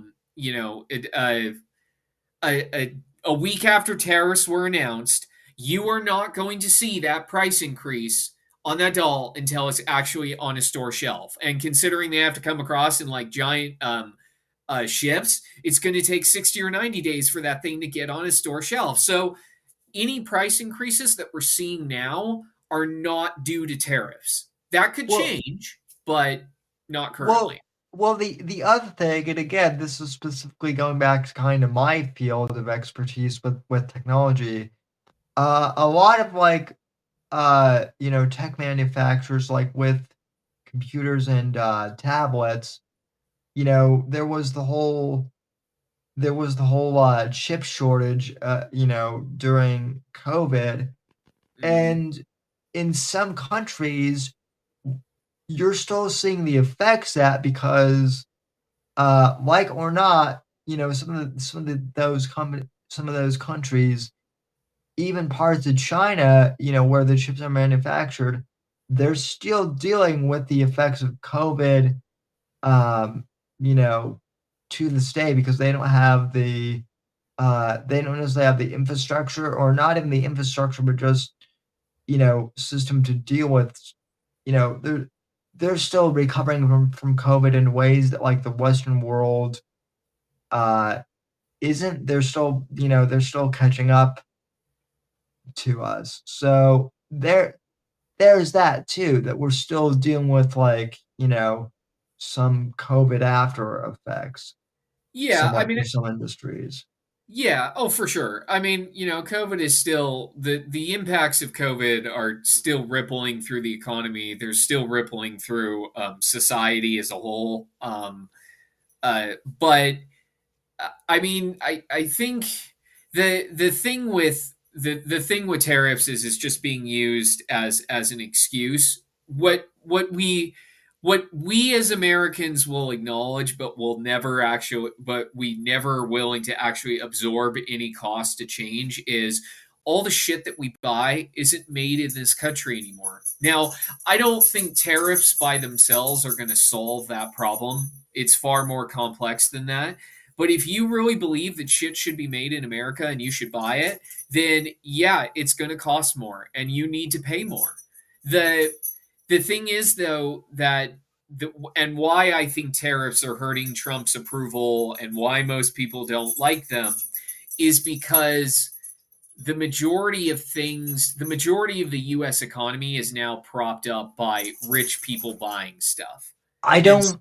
week after tariffs were announced, you are not going to see that price increase on that doll until it's actually on a store shelf. And considering they have to come across in like giant ships, it's going to take 60 or 90 days for that thing to get on a store shelf. So any price increases that we're seeing now are not due to tariffs. That could change, but not currently. Well, the other thing, and again, this is specifically going back to kind of my field of expertise with technology. A lot of like, tech manufacturers, like with computers and tablets, there was the whole chip shortage, during COVID, and in some countries, you're still seeing the effects of that because, like or not, some of those countries, even parts of China, where the chips are manufactured, they're still dealing with the effects of COVID, to this day, because they don't have they don't necessarily have the infrastructure, or not even the infrastructure, but just, system to deal with, they're still recovering from COVID in ways that like the Western world isn't. They're still catching up to us. So there's that too, that we're still dealing with, like, some COVID after effects. Yeah, I mean, for some industries. yeah, oh, for sure. I mean, COVID is still the impacts of COVID are still rippling through the economy. They're still rippling through society as a whole. But I mean, I think the thing with the thing with tariffs is it's just being used as an excuse. What we as Americans will acknowledge, but we never are willing to actually absorb any cost to change, is all the shit that we buy isn't made in this country anymore. Now, I don't think tariffs by themselves are going to solve that problem. It's far more complex than that. But if you really believe that shit should be made in America and you should buy it, then yeah, it's going to cost more and you need to pay more. The thing is, though, and why I think tariffs are hurting Trump's approval and why most people don't like them, is because the majority of the U.S. economy is now propped up by rich people buying stuff. I don't.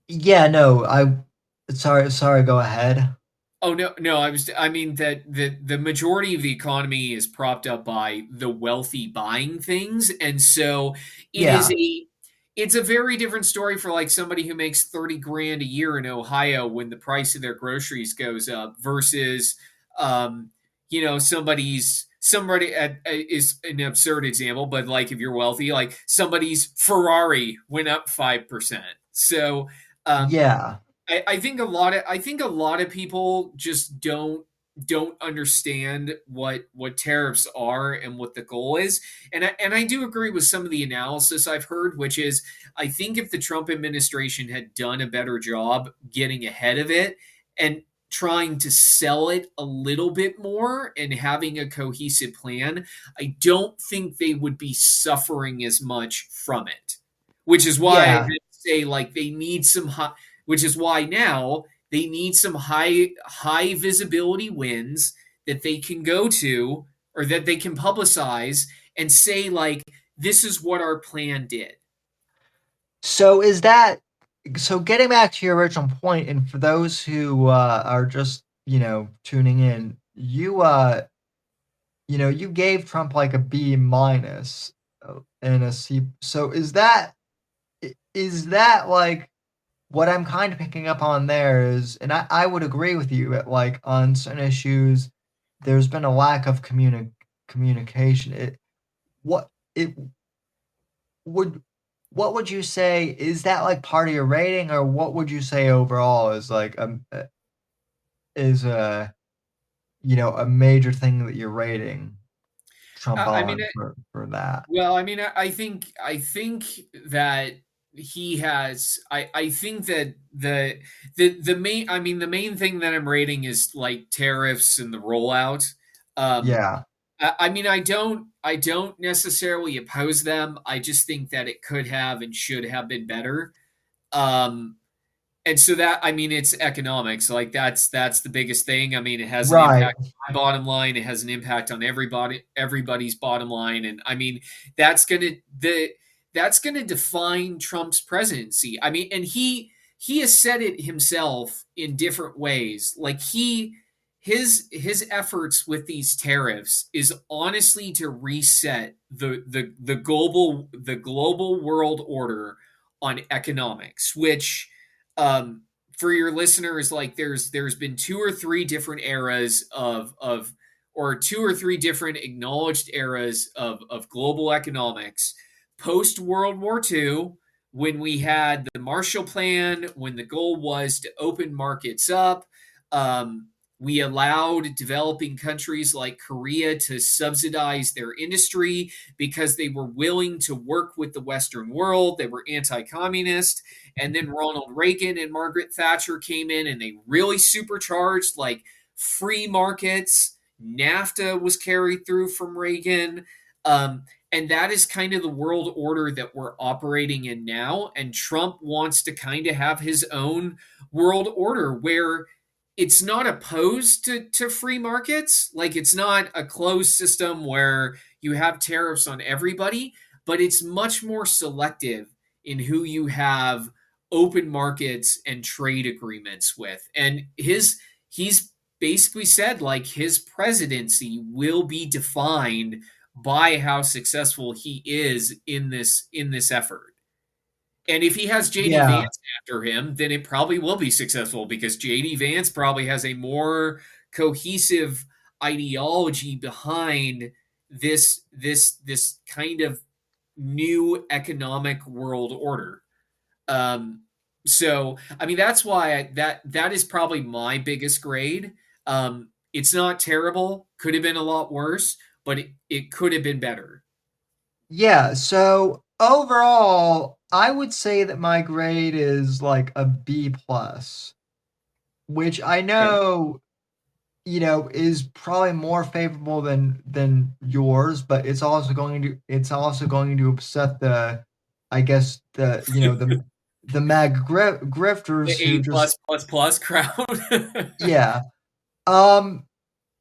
Yeah, no. Sorry. Go ahead. Oh, no. I mean that the majority of the economy is propped up by the wealthy buying things, and so it's a very different story for like somebody who makes 30 grand a year in Ohio when the price of their groceries goes up versus somebody is an absurd example, but like if you're wealthy, like somebody's Ferrari went up 5%. So yeah. I think a lot of people just don't understand what tariffs are and what the goal is. And I do agree with some of the analysis I've heard, which is I think if the Trump administration had done a better job getting ahead of it and trying to sell it a little bit more and having a cohesive plan, I don't think they would be suffering as much from it. Which is why I say like they need some which is why now they need some high visibility wins that they can go to or that they can publicize and say, like, this is what our plan did. So getting back to your original point, and for those who are just, tuning in, you gave Trump like a B minus and a C. So is that like, what I'm kind of picking up on there is, and I would agree with you, that like on certain issues, there's been a lack of communication. what would you say, is that like part of your rating, or what would you say overall is like is a a major thing that you're rating Trump I mean, on for that? well, I mean, I think that he has. I think that the main. I mean, the main thing that I'm rating is like tariffs and the rollout. Um, Yeah. I mean, I don't necessarily oppose them. I just think that it could have and should have been better. Um, and so that, I mean, it's economics. Like that's the biggest thing. I mean, it has an Right. impact on my bottom line. It has an impact on everybody's bottom line. And I mean, that's gonna the that's gonna define Trump's presidency. I mean, and he has said it himself in different ways. Like his efforts with these tariffs is honestly to reset the global world order on economics, which um, for your listeners, like there's been two or three different eras of or two or three different acknowledged eras of global economics post World War II, when we had the Marshall Plan, when the goal was to open markets up. Um, we allowed developing countries like Korea to subsidize their industry because they were willing to work with the Western world. They were anti communist. And then Ronald Reagan and Margaret Thatcher came in and they really supercharged like free markets. NAFTA was carried through from Reagan. And that is kind of the world order that we're operating in now. And Trump wants to kind of have his own world order where it's not opposed to free markets. Like it's not a closed system where you have tariffs on everybody, but it's much more selective in who you have open markets and trade agreements with. And he's basically said like his presidency will be defined by how successful he is in this effort. And if he has JD Yeah. Vance after him, then it probably will be successful because JD Vance probably has a more cohesive ideology behind this kind of new economic world order. Um, so I mean that's why that is probably my biggest grade. It's not terrible. Could have been a lot worse, but it could have been better. Yeah, so overall, I would say that my grade is like a B plus, which I Okay. know, is probably more favorable than yours, but it's also going to upset I guess the The grifters who A just plus plus plus crowd. yeah. Um,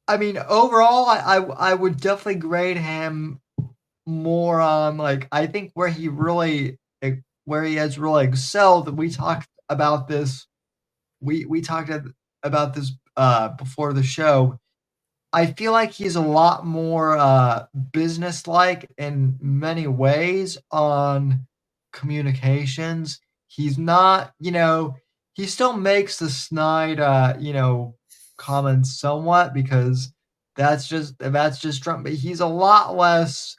I mean, overall, I would definitely grade him more on like I think where he has really excelled. We talked about this. We talked about this before the show. I feel like he's a lot more business-like in many ways on communications. He's not, he still makes the snide, comments somewhat because that's just Trump. But he's a lot less.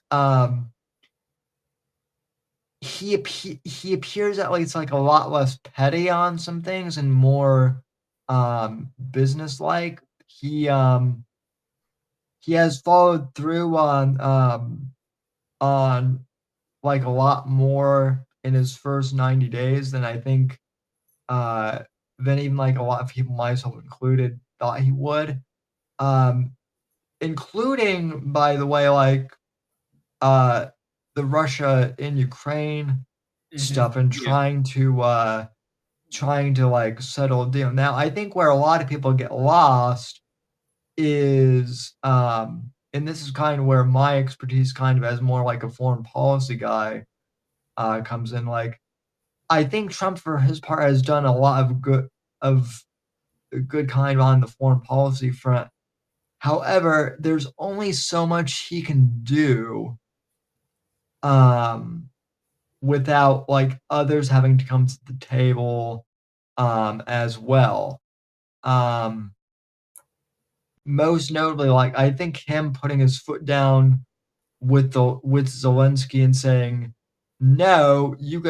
He appears at least like a lot less petty on some things and more business-like. He has followed through on like a lot more in his first 90 days than I think than even like a lot of people, myself included, thought he would. Um, Including, by the way, like uh the Russia in Ukraine stuff and Yeah. trying to like settle a deal. Now I think where a lot of people get lost is and this is kind of where my expertise kind of as more like a foreign policy guy comes in. Like I think Trump for his part has done a lot of good kind on the foreign policy front. However, there's only so much he can do um without like others having to come to the table as well. Um Most notably, like I think him putting his foot down with Zelensky and saying, no, you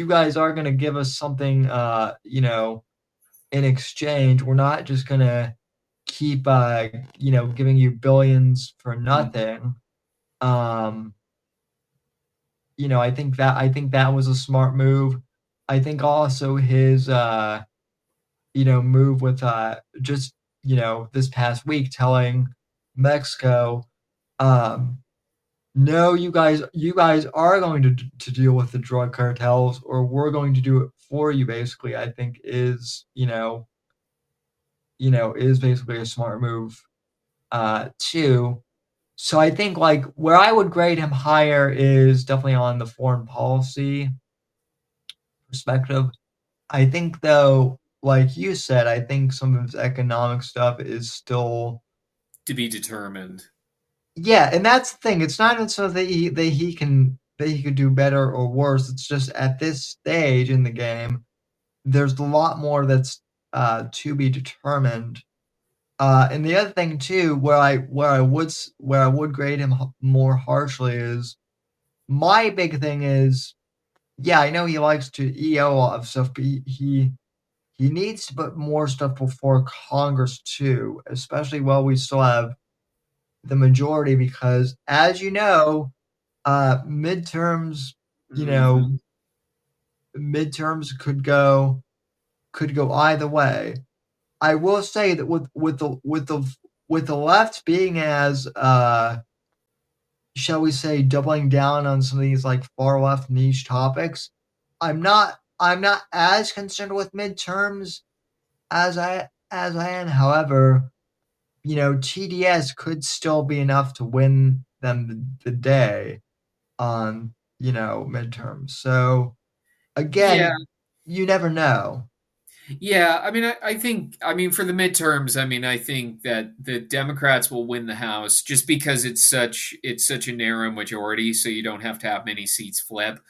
guys are going to give us something, in exchange. We're not just going to keep, giving you billions for nothing. I think that was a smart move. I think also his, move with, just, this past week telling Mexico, um, no, you guys are going to deal with the drug cartels, or we're going to do it for you, basically, I think is basically a smart move, too. So I think, like, where I would grade him higher is definitely on the foreign policy perspective. I think, though, like you said, I think some of his economic stuff is still, To be determined. yeah, and that's the thing. It's not necessarily that he could do better or worse. It's just at this stage in the game, there's a lot more that's to be determined. And the other thing too, where I would grade him more harshly is, my big thing is, yeah, I know he likes to EO a lot of stuff, but he needs to put more stuff before Congress too, especially while we still have the majority, because, as you know, midterms, you know, Mhm. midterms could go either way. I will say that with the left being as, shall we say, doubling down on some of these, like, far left niche topics, I'm not as concerned with midterms as I am. However, TDS could still be enough to win them the day on, midterms. So, Yeah, again, you never know. yeah. I mean, I think, I mean, for the midterms, I mean, I think that the Democrats will win the House just because it's such a narrow majority, so you don't have to have many seats flip.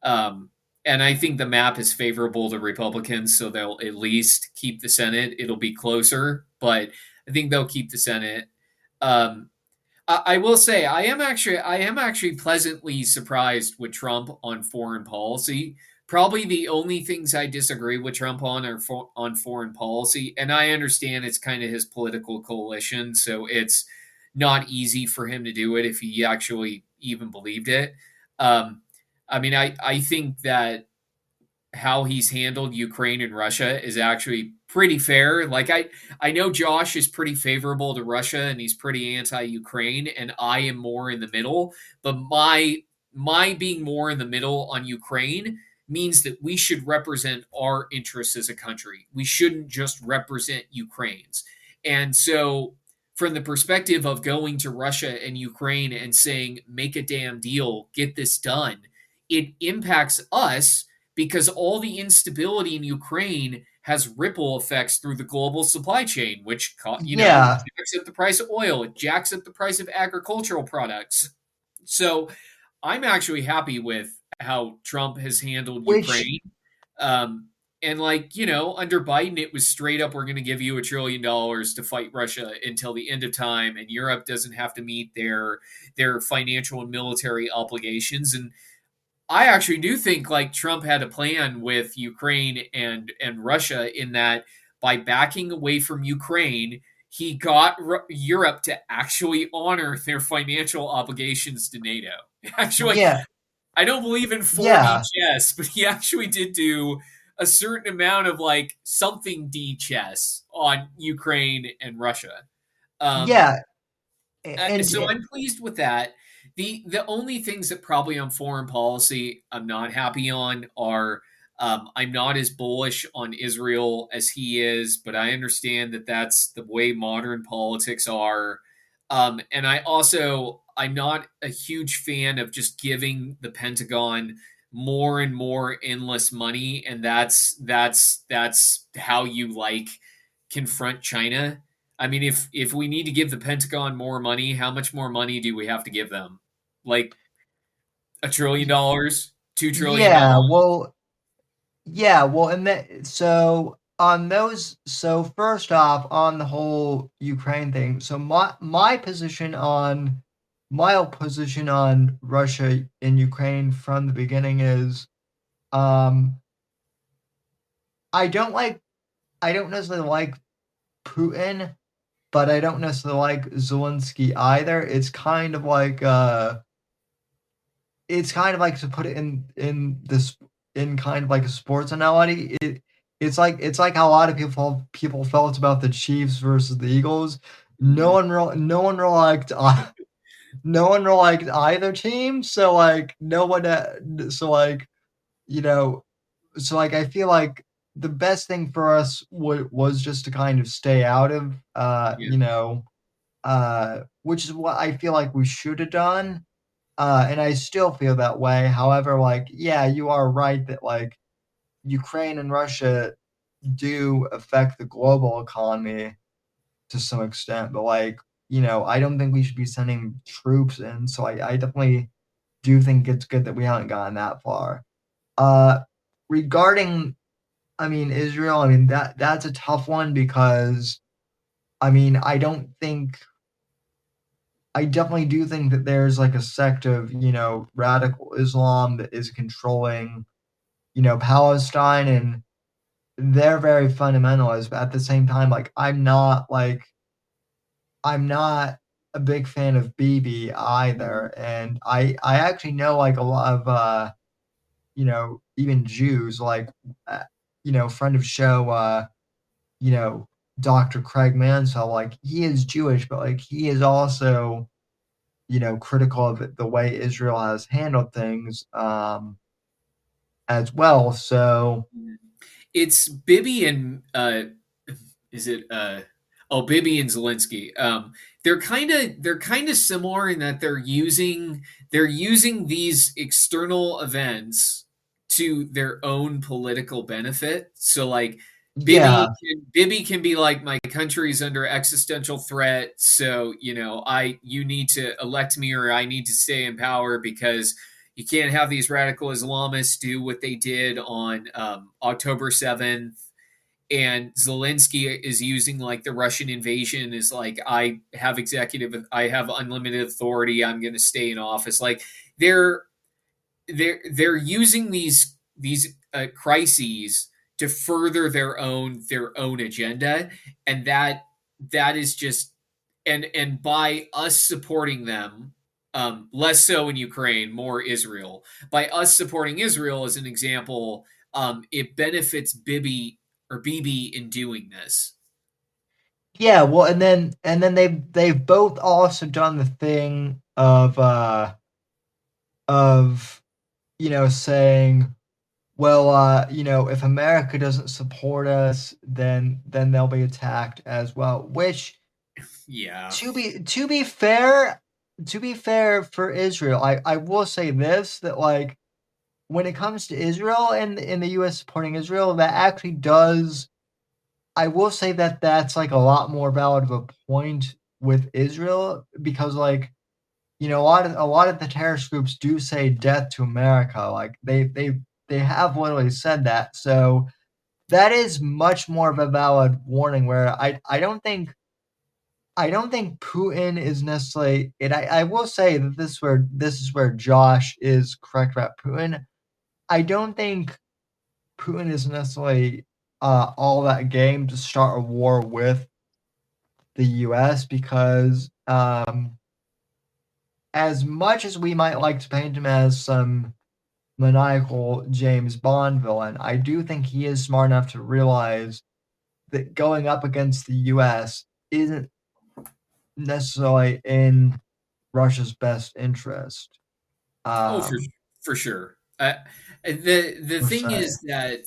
Um, and I think the map is favorable to Republicans, so they'll at least keep the Senate. It'll be closer, but I think they'll keep the Senate. Um, I will say I am actually pleasantly surprised with Trump on foreign policy. Probably the only things I disagree with Trump on are on foreign policy, and I understand it's kind of his political coalition, so it's not easy for him to do it if he actually even believed it. Um, I mean, I think that how he's handled Ukraine and Russia is actually pretty fair. Like I know Josh is pretty favorable to Russia and he's pretty anti-Ukraine, and I am more in the middle. But my being more in the middle on Ukraine means that we should represent our interests as a country. We shouldn't just represent Ukraine's. And so from the perspective of going to Russia and Ukraine and saying, make a damn deal, get this done, it impacts us because all the instability in Ukraine has ripple effects through the global supply chain, which Yeah, jacks up the price of oil, it jacks up the price of agricultural products. So I'm actually happy with how Trump has handled which Ukraine. Um, and under Biden, it was straight up, we're going to give you $1 trillion to fight Russia until the end of time, and Europe doesn't have to meet their financial and military obligations. And I actually do think like Trump had a plan with Ukraine and Russia in that by backing away from Ukraine, he got Europe to actually honor their financial obligations to NATO. Actually, yeah, I don't believe in 4D yeah, chess, but he actually did do a certain amount of like something D chess on Ukraine and Russia. Um, yeah, and so I'm pleased with that. The only things that probably on foreign policy I'm not happy on are I'm not as bullish on Israel as he is, but I understand that that's the way modern politics are. And I'm not a huge fan of just giving the Pentagon more and more endless money, and that's how you like confront China. I mean, if we need to give the Pentagon more money, how much more money do we have to give them? Like $1 trillion, $2 trillion? yeah. Well, and that so on those. So first off, on the whole Ukraine thing. So my position on my position on Russia and Ukraine from the beginning is, um, I don't like, I don't necessarily like Putin, but I don't necessarily like Zelensky either. It's kind of like, to put it in this, in kind of like a sports analogy. It's like how a lot of people felt about the Chiefs versus the Eagles. Mhm. No one really liked no one really liked either team. So like no one so like you know so like I feel like the best thing for us was just to kind of stay out of Yeah. which is what I feel like we should have done. And I still feel that way. However, like, yeah, you are right that like Ukraine and Russia do affect the global economy to some extent, but like, I don't think we should be sending troops in. So I definitely do think it's good that we haven't gotten that far. Uh, regarding, Israel, that's a tough one because I don't think I definitely do think that there's like a sect of, radical Islam that is controlling, Palestine, and they're very fundamentalist, but at the same time, like I'm not a big fan of Bibi Mhm. either. And I actually know like a lot of even Jews, like uh, friend of show, you know, Dr. Craig Mansell, like he is Jewish, but like he is also critical of the way Israel has handled things, as well. So It's Bibi and is it Bibi and Zelensky. They're kind of similar in that they're using these external events to their own political benefit. So like yeah, Bibi can be like, my country's under existential threat, so you need to elect me, or I need to stay in power because you can't have these radical Islamists do what they did on October 7th. And Zelensky is using like the Russian invasion is like, I have unlimited authority. I'm going to stay in office. Like they're they're using these crises to further their own agenda, and that is just, and by us supporting them, less so in Ukraine, more Israel. By us supporting Israel, as an example, it benefits Bibi in doing this. yeah. Well, and then they've both also done the thing of saying, well, if America doesn't support us, then they'll be attacked as well. Which, Yeah. to be fair for Israel, I will say this, that like when it comes to Israel and in the U.S. supporting Israel, that actually does. I will say that that's like a lot more valid of a point with Israel, because like a lot of the terrorist groups do say death to America. Like they have literally said that. So that is much more of a valid warning. Where I don't think Putin is necessarily it. I will say that this is where Josh is correct about Putin. I don't think Putin is necessarily all that game to start a war with the U.S. because, as much as we might like to paint him as some maniacal James Bond villain, I do think he is smart enough to realize that going up against the U.S. isn't necessarily in Russia's best interest. Oh, Um, for sure. The per thing se. is that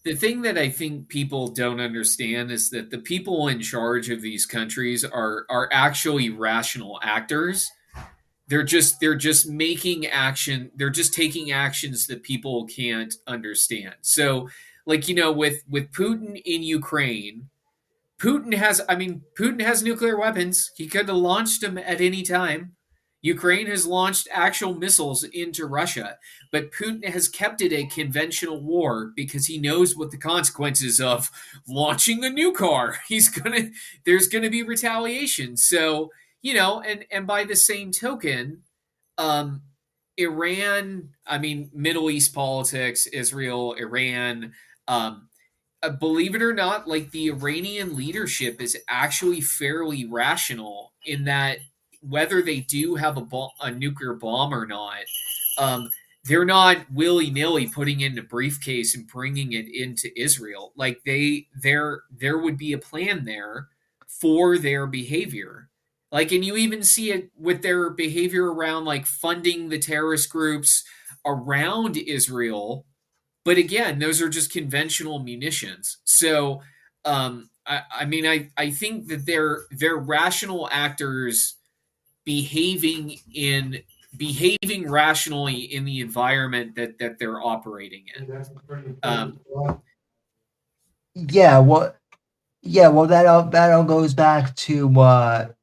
the thing that I think people don't understand is that the people in charge of these countries are actually rational actors. They're just making action. They're just taking actions that people can't understand. So, like, with Putin in Ukraine, Putin has nuclear weapons. He could have launched them at any time. Ukraine has launched actual missiles into Russia, but Putin has kept it a conventional war because he knows what the consequences of launching a new car. There's gonna be retaliation. So, and by the same token, um, Iran, I mean, Middle East politics, Israel, Iran, um, believe it or not, like the Iranian leadership is actually fairly rational in that whether they do have a nuclear bomb or not, um, they're not willy nilly putting it in a briefcase and bringing it into Israel. Like there would be a plan there for their behavior. Like, and you even see it with their behavior around like funding the terrorist groups around Israel, but again, those are just conventional munitions. So, I mean, I think that they're rational actors behaving in behaving rationally in the environment that they're operating in. Yeah, well, that all goes back to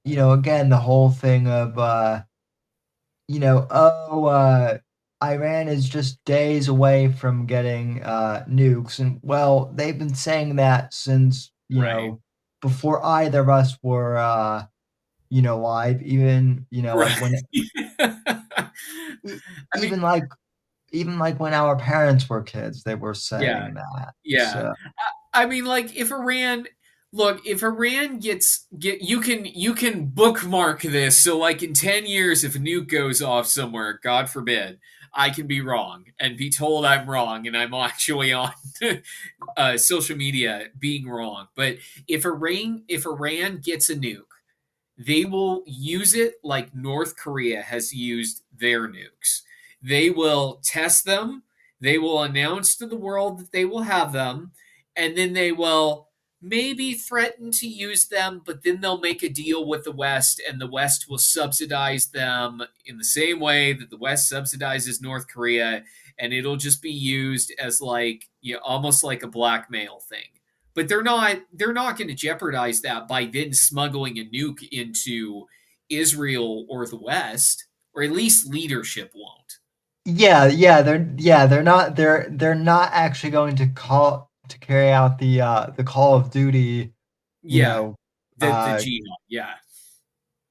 again, the whole thing of Iran is just days away from getting nukes, and well, they've been saying that since Right. before either of us were live, even like Right. when e- I mean, even like even like when our parents were kids, they were yeah, saying that. yeah. So I mean, like if Iran you can bookmark this. So like in 10 years, if a nuke goes off somewhere, God forbid, I can be wrong and be told I'm wrong, and I'm actually on social media being wrong. But if Iran gets a nuke, they will use it like North Korea has used their nukes. They will test them, they will announce to the world that they will have them, and then they will maybe threaten to use them, but then they'll make a deal with the West, and the West will subsidize them in the same way that the West subsidizes North Korea, and it'll just be used as like, almost like a blackmail thing. But they're not going to jeopardize that by then smuggling a nuke into Israel or the West, or at least leadership won't. they're not actually going to carry out the Call of Duty, you Yeah, know, the jihad. Yeah,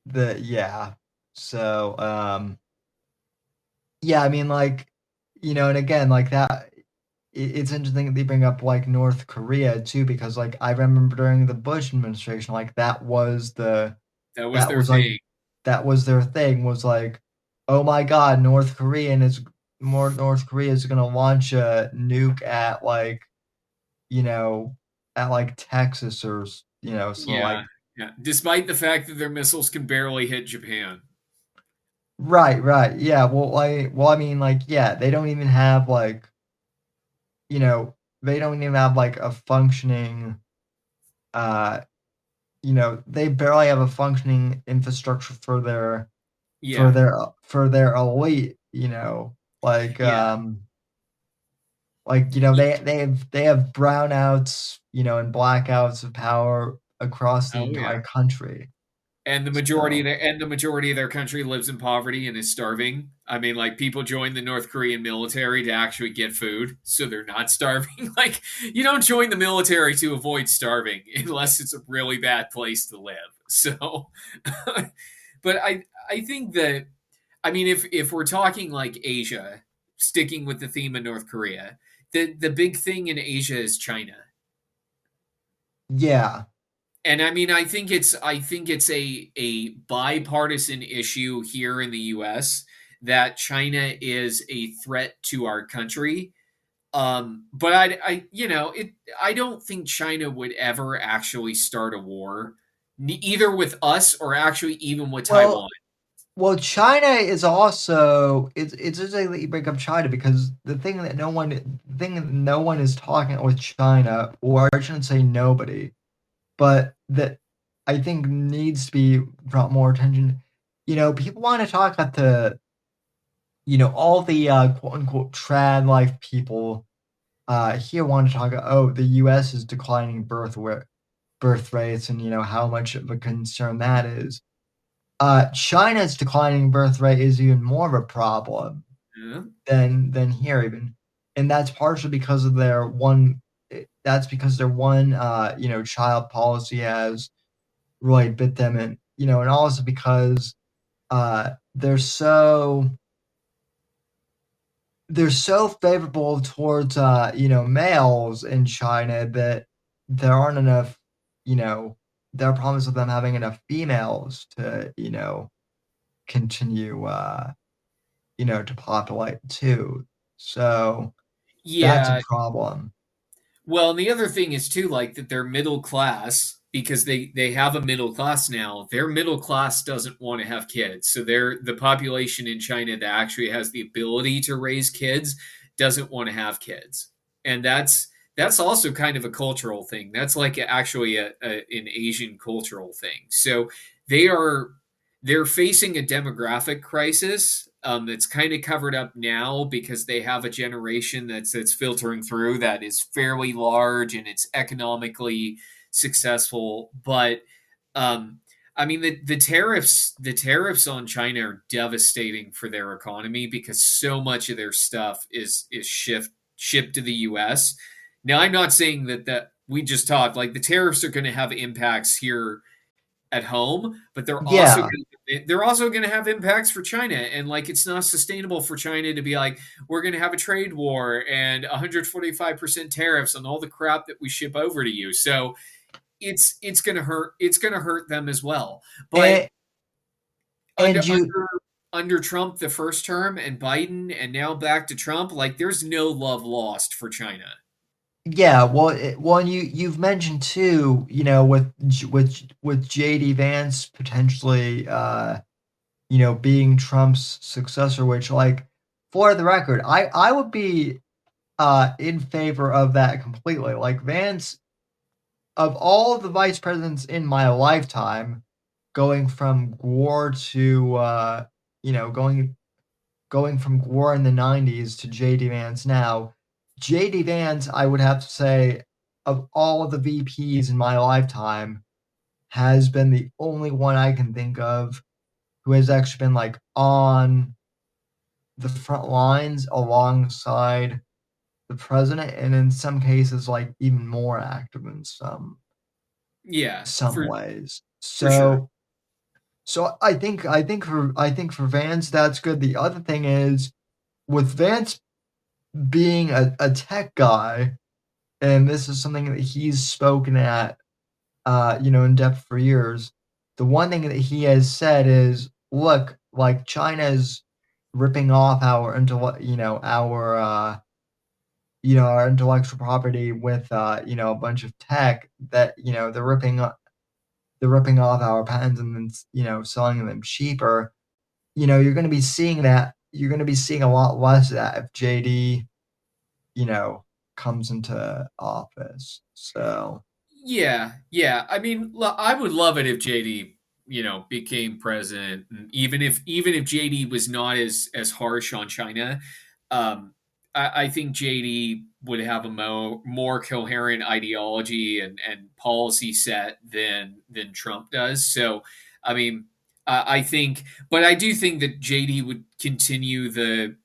the yeah. So I mean, like, and again, like that, it's interesting that they bring up like North Korea too, because like I remember during the Bush administration, like that was that their was like thing. that was their thing, was like, oh my God, North Korea is gonna launch a nuke at like you know Texas, or so Yeah, like, yeah. Despite the fact that their missiles can barely hit Japan. right, yeah. I mean, like, yeah, they don't even have like you know they don't even have like a functioning uh they barely have a functioning infrastructure for Yeah, their elite, like yeah. they have brownouts, and blackouts of power across the Oh entire yeah. country. And So the majority of their country lives in poverty and is starving. I mean, like people join the North Korean military to actually get food, so they're not starving. Like you don't join the military to avoid starving unless it's a really bad place to live. So, but I think that, I mean, if we're talking like Asia, sticking with the theme of North Korea, the big thing in Asia is China. yeah, And I mean, I think it's a bipartisan issue here in the U.S. that China is a threat to our country. But I don't think China would ever actually start a war, either with us or actually even with well, Taiwan. China is also, it's interesting that you bring up China, because the thing that no one is talking with China, or I shouldn't say nobody, but that I think needs to be brought more attention. People want to talk about all the quote unquote trad life people here want to talk about, oh, the US is declining birth rates, and how much of a concern that is. China's declining birth rate is even more of a problem Yeah. than here even, and that's partially because of their one child policy has really bit them and also because they're so favorable towards males in China that there aren't enough, there are problems with them having enough females to continue to populate too. So that's a Yeah. problem. Well, and the other thing is too, like that they're middle class because they have a middle class now. Their middle class doesn't want to have kids, so the population in China that actually has the ability to raise kids doesn't want to have kids, and that's also kind of a cultural thing. That's like actually an Asian cultural thing. So they are they're facing a demographic crisis that's kind of covered up now because they have a generation that's filtering through that is fairly large and it's economically successful. But I mean the tariffs on China are devastating for their economy because so much of their stuff is shipped to the U.S. Now I'm not saying that we just talked like the tariffs are going to have impacts here at home, but Yeah. they're also going to have impacts for China. And like, it's not sustainable for China to be like, we're going to have a trade war and 145% tariffs on all the crap that we ship over to you. So it's going to hurt. It's going to hurt them as well. But And, under and you, under Trump the first term and Biden and now back to Trump, like there's no love lost for China. yeah, well, you've mentioned too, with JD Vance potentially, being Trump's successor, which, like, for the record, I would be in favor of that completely. Like, Vance, of all the vice presidents in my lifetime, going from Gore to going from Gore in the 90s to JD Vance now, JD Vance, I would have to say, of all of the VPs in my lifetime, has been the only one I can think of who has actually been like on the front lines alongside the president, and in some cases, like even more active in Yeah, some ways. for sure. So I think for Vance that's good. The other thing is with Vance being a tech guy, and this is something that he's spoken at in depth for years. The one thing that he has said is, look, like China's ripping off our our intellectual property with a bunch of tech that they're ripping off our patents and then selling them cheaper. You're going to be seeing that. You're going to be seeing a lot less of that if JD comes into office. So Yeah, yeah. I mean, I would love it if JD, became president, and even if JD was not as harsh on China, I think JD would have a more coherent ideology and policy set than Trump does. So, I mean, I think, but I do think that JD would continue the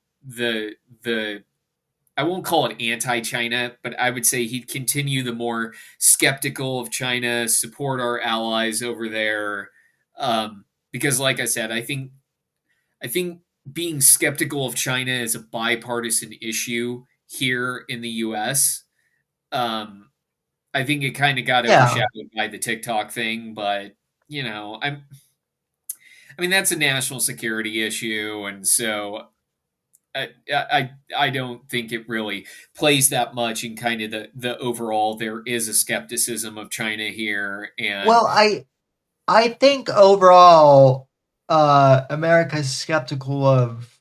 I won't call it anti-China, but I would say he'd continue the more skeptical of China, support our allies over there, because, like I said, I think being skeptical of China is a bipartisan issue here in the U.S. Um, I think it kind of got yeah, overshadowed by the TikTok thing, but I mean that's a national security issue, and so I don't think it really plays that much in kind of the overall. There is a skepticism of China here, and well, I think overall, America's skeptical of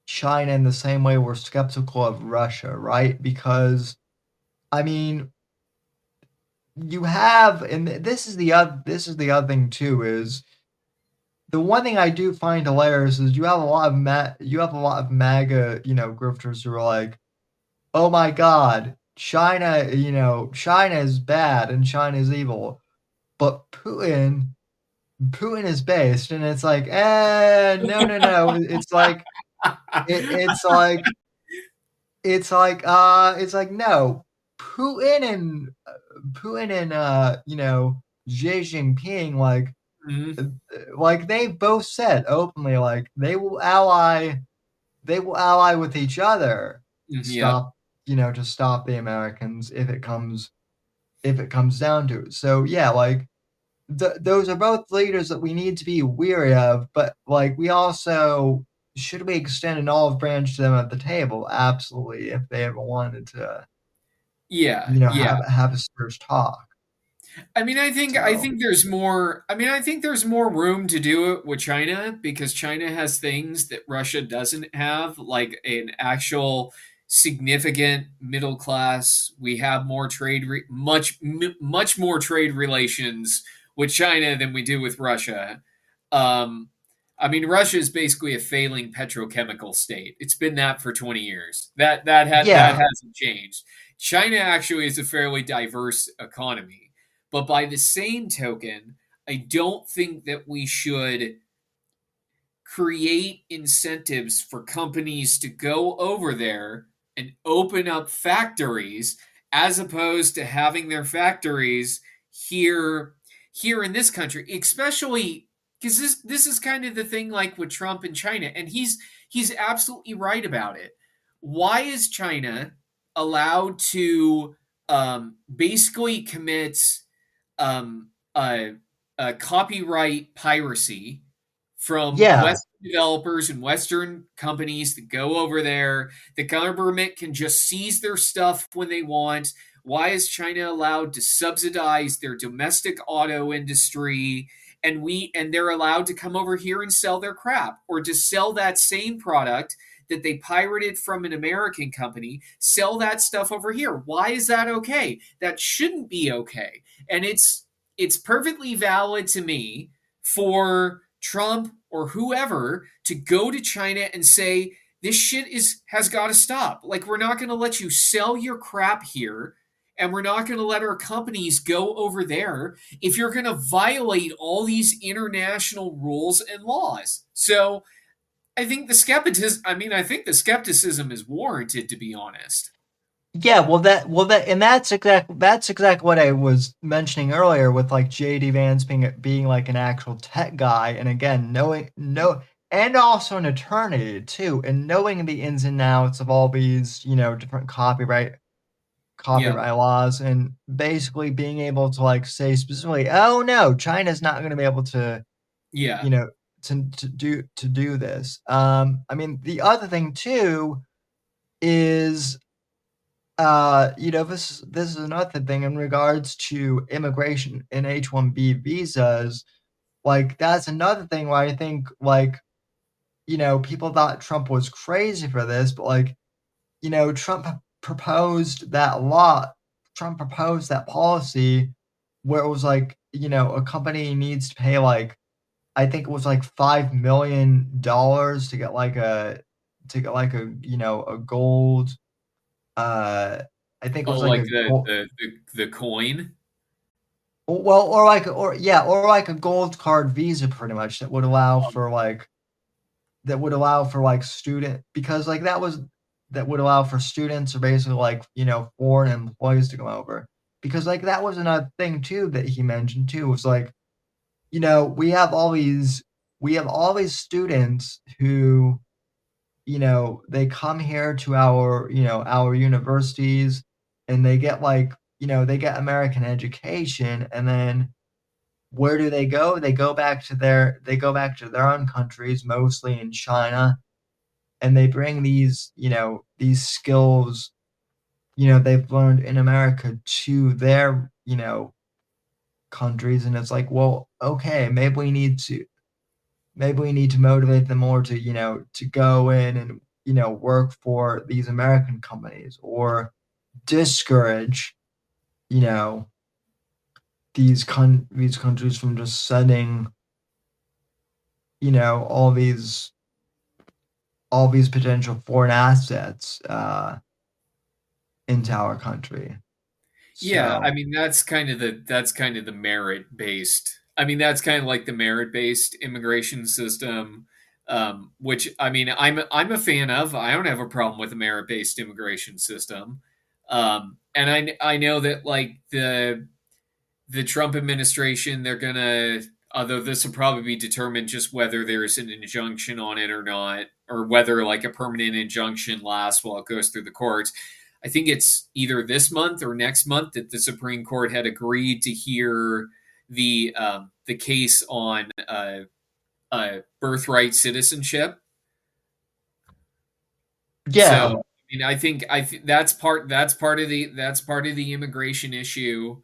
China in the same way we're skeptical of Russia, right? Because I mean, you have, and this is the other thing too, is the one thing I do find hilarious is you have a lot of MAGA, grifters who are like, oh my God, China is bad and China is evil, but Putin is based, and it's like, no, no, no. It's like it's like it's like no. Putin and Xi Jinping, like Mhm. like they both said openly, like they will ally with each other to Yep. stop, to stop the Americans if it comes down to it. So yeah, like those are both leaders that we need to be weary of, but like we also should we extend an olive branch to them at the table? Absolutely, if they ever wanted to, Yeah. Yeah. have a serious talk. I mean, I So think there's more. I mean, I think there's more room to do it with China because China has things that Russia doesn't have, like an actual significant middle class. We have more much more trade relations with China than we do with Russia. Um, I mean, Russia is basically a failing petrochemical state. It's been that for 20 years. That yeah, hasn't changed. China actually is a fairly diverse economy. But by the same token, I don't think that we should create incentives for companies to go over there and open up factories as opposed to having their factories here in this country, especially because this is kind of the thing like with Trump and China, and he's absolutely right about it. Why is China allowed to basically commit um, uh, copyright piracy from yeah, Western developers and Western companies that go over there? The government can just seize their stuff when they want. Why is China allowed to subsidize their domestic auto industry? And they're allowed to come over here and sell their crap or to sell that same product that they pirated from an American company, sell that stuff over here. Why is that okay? That shouldn't be okay. And it's perfectly valid to me for Trump or whoever to go to China and say this shit has got to stop. Like we're not going to let you sell your crap here, and we're not going to let our companies go over there if you're going to violate all these international rules and laws. So I think the skepticism is warranted, to be honest. yeah. And that's exactly what I was mentioning earlier with like JD Vance being like an actual tech guy, and again and also an attorney too, and knowing the ins and outs of all these different Yeah. copyright laws, and basically being able to like say specifically, oh no, China's not going to be able to Yeah. you know to do this. I mean, the other thing too is this is another thing in regards to immigration and H-1B visas. Like that's another thing where I think like people thought Trump was crazy for this, but like Trump proposed that law. Trump proposed that policy where it was like a company needs to pay like I think it was like $5 million to get like a gold. I think it Oh, was like like a gold. the coin. Well, or like a gold card visa, pretty much that would allow for like student, because like that would allow for students or basically like foreign employees to come over, because like that was another thing too that he mentioned too, was like we have all these students who they come here to our universities, and they get American education, and then where do they go? They go back to their own countries, mostly in China, and they bring these skills they've learned in America to their countries, and it's like, well, okay, maybe we need to motivate them more to go in and work for these American companies, or discourage you know these countries from just sending all these potential foreign assets into our country. Yeah, I So mean that's kind of the merit based. I mean that's kind of like the merit based immigration system, which I mean I'm a fan of. I don't have a problem with a merit based immigration system, and I know that like the Trump administration they're gonna although this will probably be determined just whether there's an injunction on it or not, or whether like a permanent injunction lasts while it goes through the courts. I think it's either this month or next month that the Supreme Court had agreed to hear the case on birthright citizenship. Yeah. So I think that's part of the immigration issue.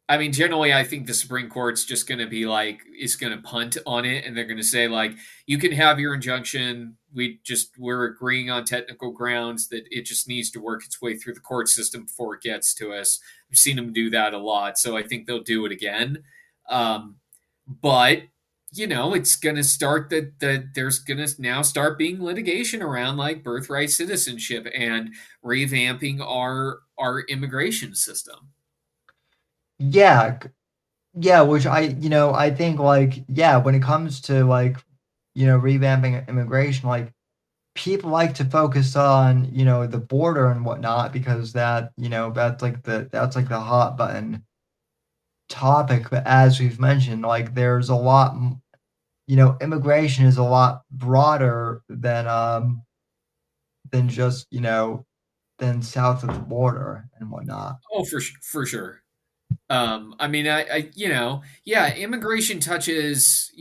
Generally, I think the Supreme Court's just going to be like, is going to punt on it, and they're going to say like, you can have your injunction. We're agreeing on technical grounds that it just needs to work its way through the court system before it gets to us. We've seen them do that a lot, so I think they'll do it again. But it's going to start that there's going to now start being litigation around like birthright citizenship and revamping our immigration system. Yeah. Yeah, which I think like, yeah, when it comes to like, revamping immigration, like people like to focus on, the border and whatnot, because that's like the hot button topic. But as we've mentioned, like there's a lot, immigration is a lot broader than just, than south of the border and whatnot. Oh, for sure. Immigration touches,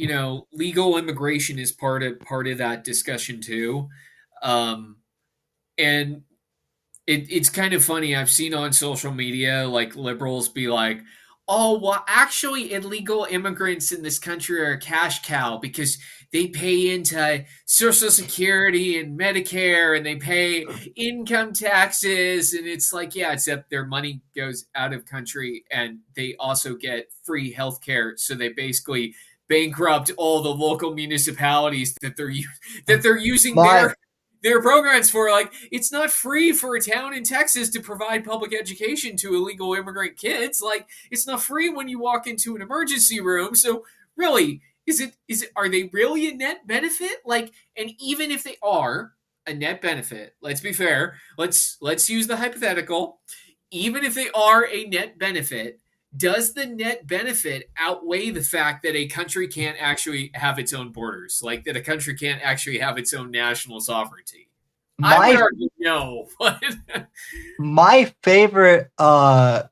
legal immigration is part of that discussion too. And it's kind of funny. I've seen on social media, like liberals be like, oh, well, actually illegal immigrants in this country are a cash cow because they pay into Social Security and Medicare and they pay income taxes. And it's like, yeah, except their money goes out of country and they also get free health care. So they basically bankrupt all the local municipalities that they're using their programs for. Like, it's not free for a town in Texas to provide public education to illegal immigrant kids. Like, it's not free when you walk into an emergency room. So really, are they really a net benefit? Like, and even if they are a net benefit, let's be fair. Let's use the hypothetical. Even if they are a net benefit, does the net benefit outweigh the fact that a country can't actually have its own borders? Like that a country can't actually have its own national sovereignty? I would argue no. My favorite argument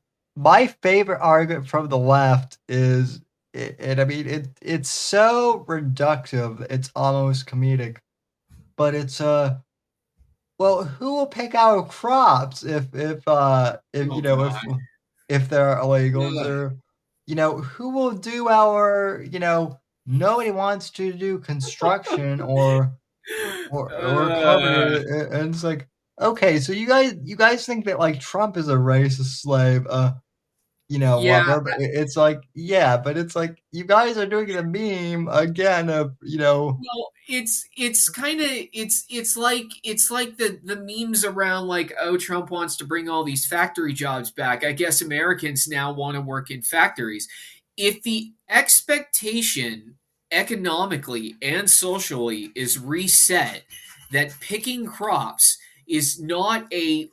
from the left is, it's so reductive, it's almost comedic, but it's well, who will pick our crops if they're illegals, or who will do our, nobody wants to do construction or cover it, and it's like, okay, so you guys think that like Trump is a racist slave, Yeah. it's like, yeah, but it's like you guys are doing the meme again of, Well, it's kind of it's like the memes around like, oh, Trump wants to bring all these factory jobs back. I guess Americans now want to work in factories. If the expectation economically and socially is reset that picking crops is not a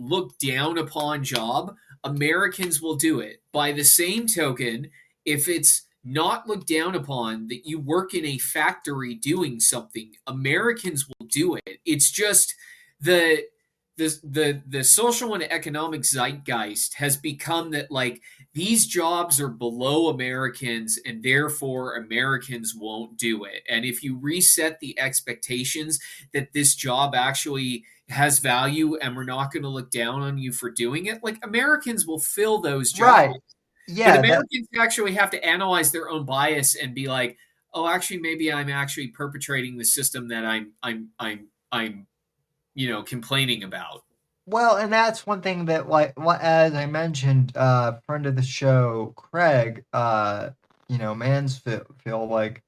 look down upon job, Americans will do it. By the same token, if it's not looked down upon that you work in a factory doing something, Americans will do it. It's just the social and economic zeitgeist has become that like these jobs are below Americans and therefore Americans won't do it. And if you reset the expectations that this job actually has value and we're not going to look down on you for doing it, like Americans will fill those jobs. right. Yeah, But Americans actually have to analyze their own bias and be like, oh, actually, maybe I'm actually perpetrating the system that I'm complaining about. well, and that's one thing that, like, as I mentioned, friend of the show, Craig, Mansfield, like,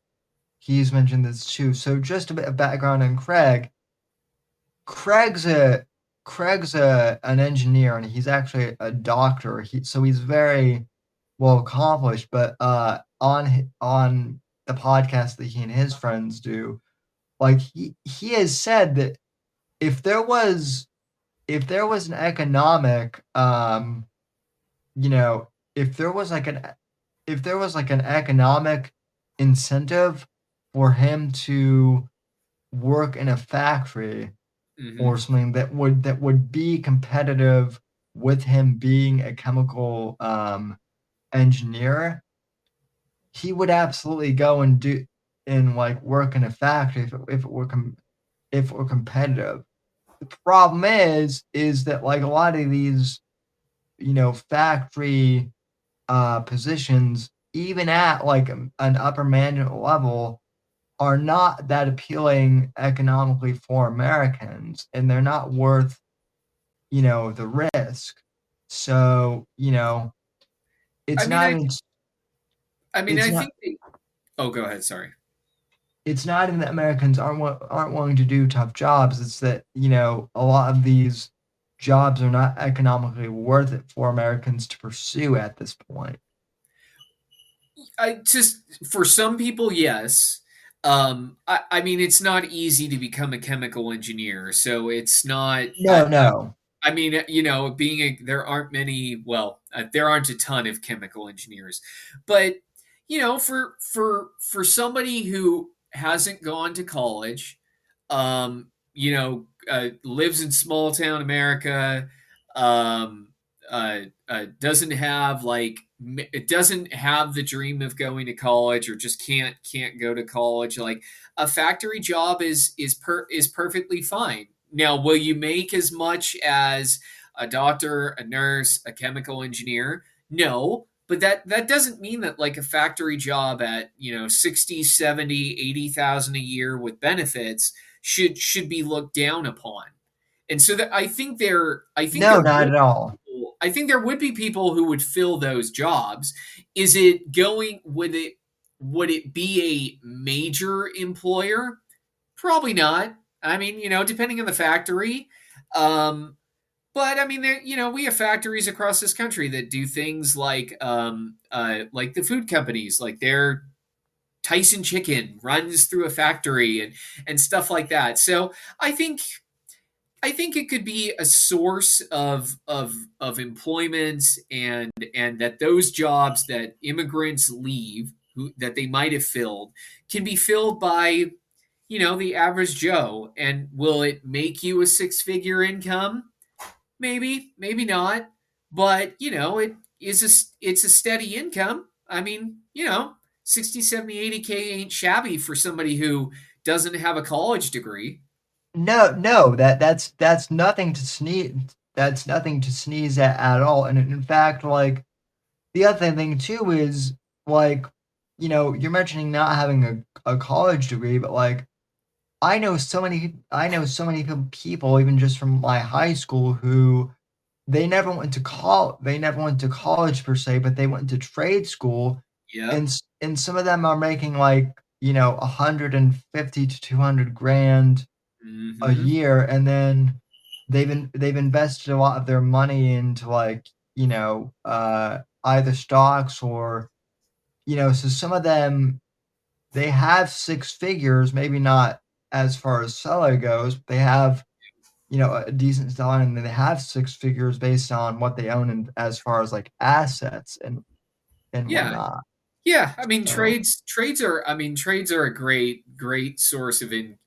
he's mentioned this too. So just a bit of background on Craig. Craig's an engineer, and he's actually a doctor. So he's very well accomplished. But on the podcast that he and his friends do, like he has said that if there was an economic, if there was like if there was like an economic incentive for him to work in a factory or something that would be competitive with him being a chemical engineer, he would absolutely go and like work in a factory if it were competitive. The problem is that like a lot of these, factory positions, even at like an upper management level, are not that appealing economically for Americans, and they're not worth, the risk. So, I it's mean, not I even I mean, it's I not think. Oh, go ahead. Sorry. it's not even that Americans aren't willing to do tough jobs. It's that, a lot of these jobs are not economically worth it for Americans to pursue at this point. I just for some people, yes. I mean, it's not easy to become a chemical engineer, so it's not. No, no. I mean, there aren't many. Well, there aren't a ton of chemical engineers, but for somebody who hasn't gone to college, lives in small town America, um, doesn't have it doesn't have the dream of going to college, or just can't go to college. Like, a factory job is perfectly fine. Now, will you make as much as a doctor, a nurse, a chemical engineer? No, but that doesn't mean that like a factory job at 60, 70, 80,000 a year with benefits should be looked down upon. And so that I think No, there not would at all. I think there would be people who would fill those jobs. Is it going would it be a major employer? Probably not. I mean, depending on the factory. But I mean, we have factories across this country that do things like the food companies, like their Tyson chicken runs through a factory and stuff like that. So I think it could be a source of employment, and that those jobs that immigrants leave, that they might have filled, can be filled by the average Joe. And will it make you a six-figure income? Maybe, maybe not. But it's a steady income. I mean, 60, 70, 80K ain't shabby for somebody who doesn't have a college degree. No, no, that's nothing to sneeze. That's nothing to sneeze at all. And in fact, like the other thing too is like, you're mentioning not having a college degree, but like I know so many people, even just from my high school, who they never went to college per se, but they went to trade school, Yep. and some of them are making like 150 to 200 grand a Hmm. year, and then they've invested a lot of their money into like either stocks or so some of them, they have six figures, maybe not as far as salary goes, but they have a decent salary, and they have six figures based on what they own and as far as like assets and Yeah. whatnot. Yeah. I mean, So trades are a great source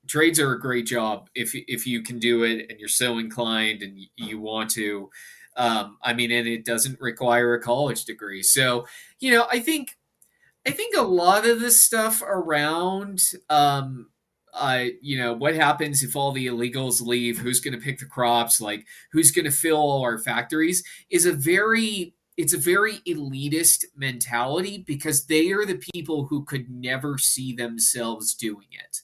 trades are a great job if you can do it and you're so inclined and you want to. I mean, and it doesn't require a college degree. So, I think a lot of this stuff around, what happens if all the illegals leave? Who's going to pick the crops? Like, who's going to fill all our factories? It's a very elitist mentality, because they are the people who could never see themselves doing it.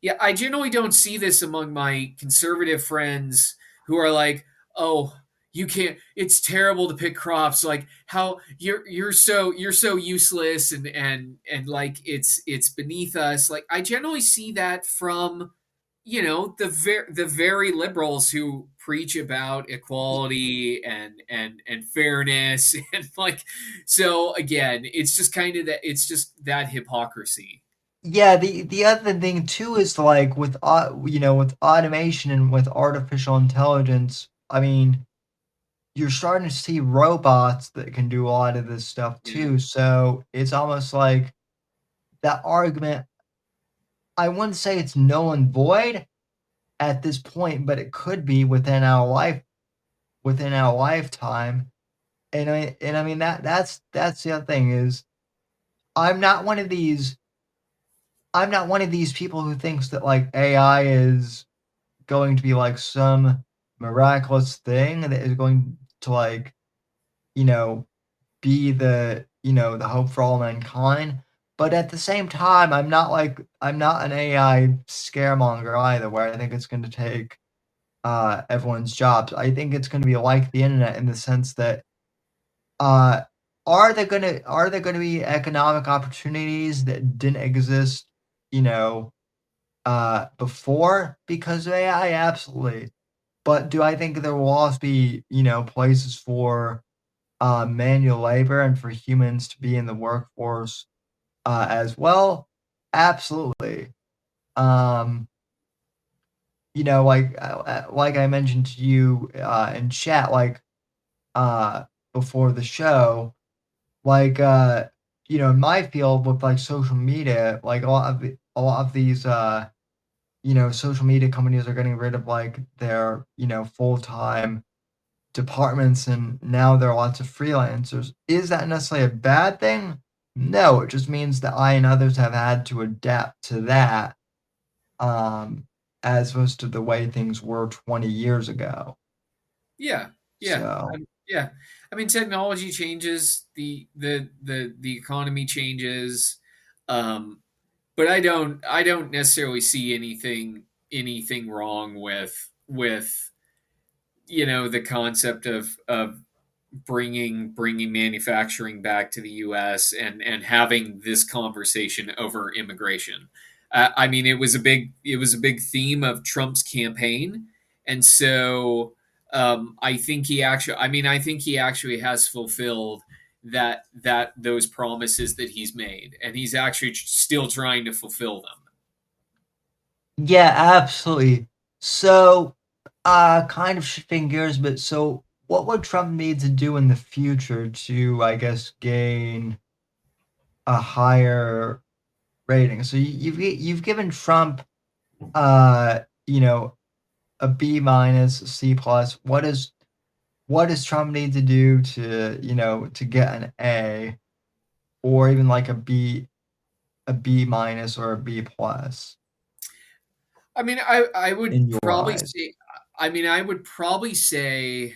Yeah, I generally don't see this among my conservative friends who are like, "Oh, you can't. It's terrible to pick crops. Like, how you're so useless, and like it's beneath us." Like, I generally see that from the very liberals who preach about equality and fairness, and like, so again, it's just that hypocrisy. yeah, the other thing too is like with automation and with artificial intelligence. I mean, you're starting to see robots that can do a lot of this stuff too. So it's almost like that argument. I wouldn't say it's null and void at this point, but it could be within our lifetime. And I mean that's the other thing is I'm not one of these people who thinks that like AI is going to be like some miraculous thing that is going to like, be the hope for all mankind. But at the same time, I'm not an AI scaremonger either, where I think it's going to take everyone's jobs. I think it's going to be like the internet in the sense that uh, are there gonna be economic opportunities that didn't exist, before because of AI? Absolutely. But do I think there will also be, places for manual labor and for humans to be in the workforce as well? Absolutely. Um, like I mentioned to you in chat, like before the show, like in my field with like social media, like a lot of these social media companies are getting rid of like their full-time departments, and now there are lots of freelancers. Is that necessarily a bad thing? No, it just means that I and others have had to adapt to that, as opposed to the way things were 20 years ago. Yeah, yeah, So yeah. I mean, technology changes, the economy changes, but I don't necessarily see anything wrong with the concept of bringing manufacturing back to the U.S. and having this conversation over immigration. I mean, it was a big theme of Trump's campaign, and so I think he actually has fulfilled that those promises that he's made, and he's actually still trying to fulfill them. yeah, absolutely. So kind of shifting gears, but so what would Trump need to do in the future to, I guess, gain a higher rating? So you've given Trump, uh, you know, a B minus, C plus. What does Trump need to do to, to get an A, or even like a B minus or a B plus I mean, I in would your probably eyes? say,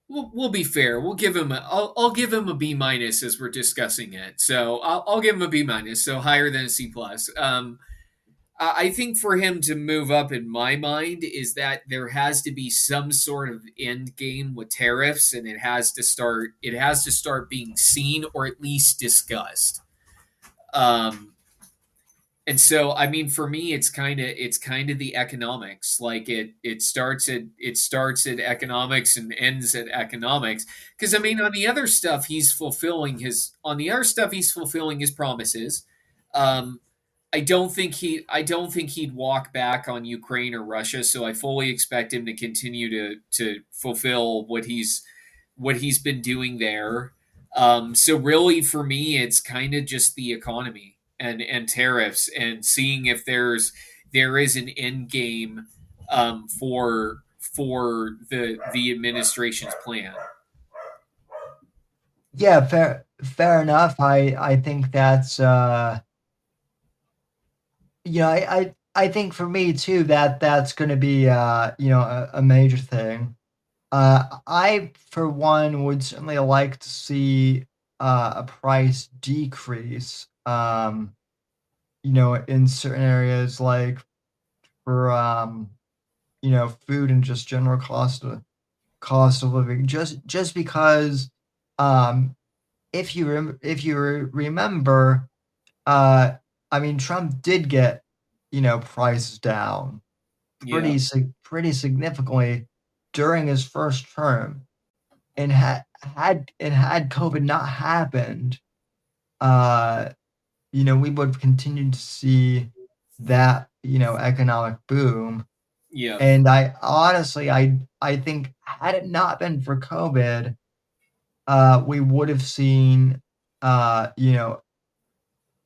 we'll be fair. I'll give him a B minus as we're discussing it. So I'll give him a B minus, so higher than a C plus. I think for him to move up in my mind is that there has to be some sort of end game with tariffs, and it has to start being seen or at least discussed. Um, and so I mean for me it's kind of the economics, like it starts at economics and ends at economics, because I mean on the other stuff he's fulfilling his promises. um I don't think he'd walk back on Ukraine or Russia, so I fully expect him to continue to fulfill what he's been doing there. So really, for me, it's kind of just the economy and tariffs, and seeing if there is an end game for the administration's plan. Yeah, fair enough. I think that's I think for me too that that's going to be a major thing. I for one would certainly like to see a price decrease. In certain areas like for food and just general cost of living. Just because um if you remember, uh, I mean, Trump did get, prices down Yeah. pretty significantly during his first term, and had COVID not happened, uh, we would have continued to see that, economic boom. Yeah. And I honestly, I think had it not been for COVID, we would have seen,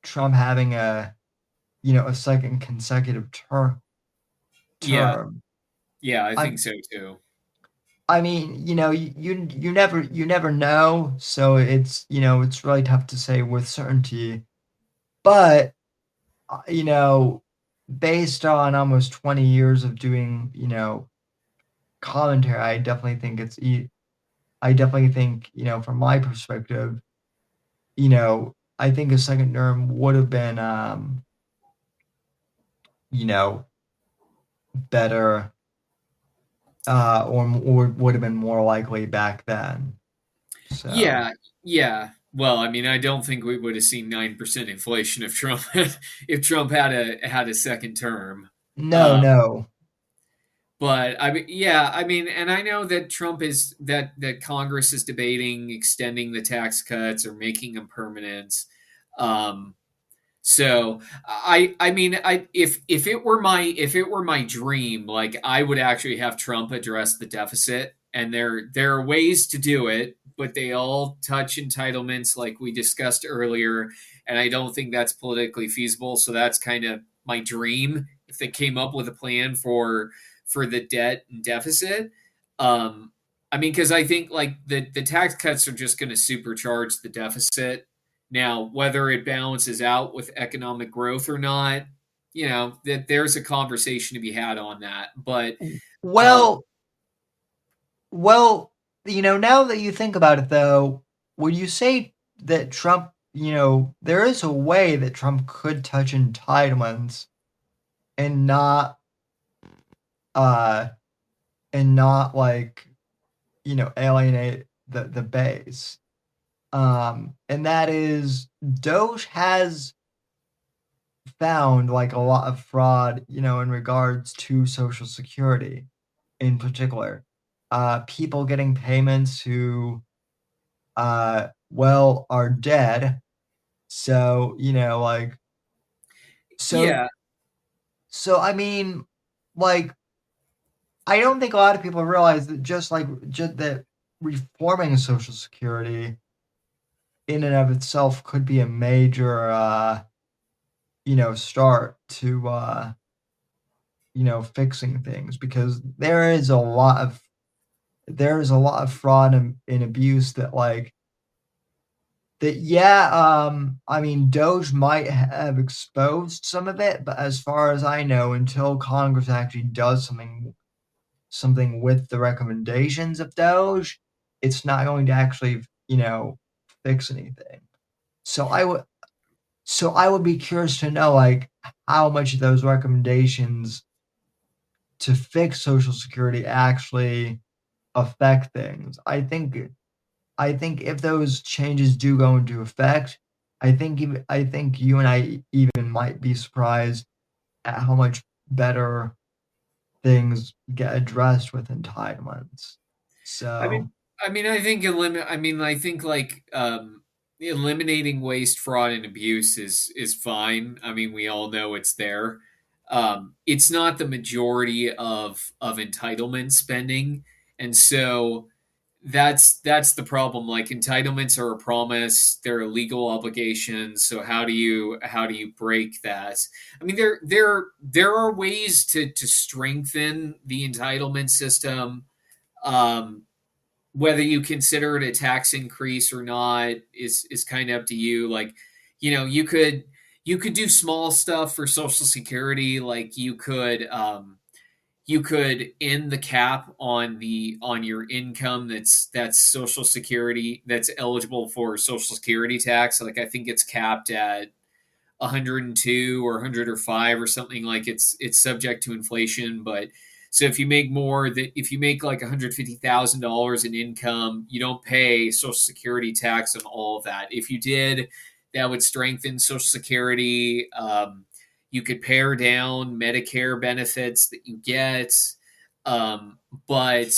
Trump having a second consecutive Yeah. term. Yeah, I I think so too. I mean, you never know, so it's really tough to say with certainty. But uh, you know, based on almost 20 years of doing, commentary, I definitely think, from my perspective, I think a second term would have been, you know, better, or would have been more likely back then. So, Yeah, yeah. Well, I mean, I don't think we would have seen 9% inflation if Trump if Trump had a second term. no, Um, no. but I mean, yeah, I mean, and I know that Trump is that Congress is debating extending the tax cuts or making them permanent. Um, So I mean if it were my dream, like I would actually have Trump address the deficit, and there are ways to do it, but they all touch entitlements like we discussed earlier, and I don't think that's politically feasible. So that's kind of my dream if they came up with a plan for the debt and deficit. I mean, because I think like the tax cuts are just going to supercharge the deficit. Now, whether it balances out with economic growth or not, that there's a conversation to be had on that. But um, Well, well, now that you think about it, though, would you say that Trump, there is a way that Trump could touch entitlements and not, uh, like, alienate the base. And that is Doge has found like a lot of fraud, in regards to Social Security in particular. People getting payments who, are dead. So, so, yeah, so I mean, like, I don't think a lot of people realize that just that reforming Social Security in and of itself could be a major, start to, fixing things, because there is a lot of fraud and abuse that, like, that, yeah, I mean, Doge might have exposed some of it, but as far as I know, until Congress actually does something with the recommendations of Doge, it's not going to actually, fix anything. So I would be curious to know, like, how much of those recommendations to fix Social Security actually affect things. I think if those changes do go into effect, I think you and I even might be surprised at how much better things get addressed with entitlements. I mean, So, I think like eliminating waste, fraud, and abuse is fine. I mean, we all know it's there. It's not the majority of entitlement spending, and so that's the problem. Like entitlements are a promise, they're legal obligations. So how do you break that? I mean, there are ways to strengthen the entitlement system. Um, Whether you consider it a tax increase or not is kind of up to you. Like, you could do small stuff for Social Security, like you could end the cap on your income that's Social Security that's eligible for Social Security tax. Like I think it's capped at 102 or 105 or something. Like it's subject to inflation, but so if you make like $150,000 in income, you don't pay Social Security tax on all of that. If you did, that would strengthen Social Security. You could pare down Medicare benefits that you get, but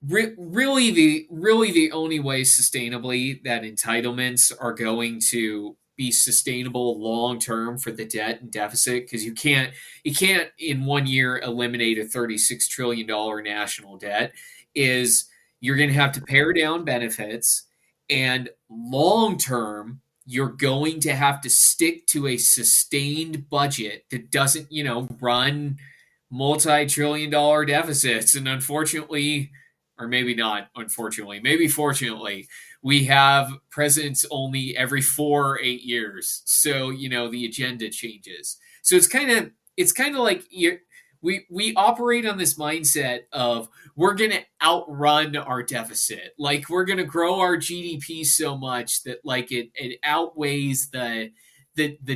really the only way sustainably that entitlements are going to be sustainable long term for the debt and deficit, because you can't in 1 year eliminate a $36 trillion national debt, is you're going to have to pare down benefits, and long term you're going to have to stick to a sustained budget that doesn't, run multi-trillion dollar deficits. And unfortunately, or maybe not unfortunately, maybe fortunately, we have presidents only every 4 or 8 years. So, the agenda changes. So it's kind of like we operate on this mindset of we're going to outrun our deficit. Like, we're going to grow our GDP so much that like it outweighs the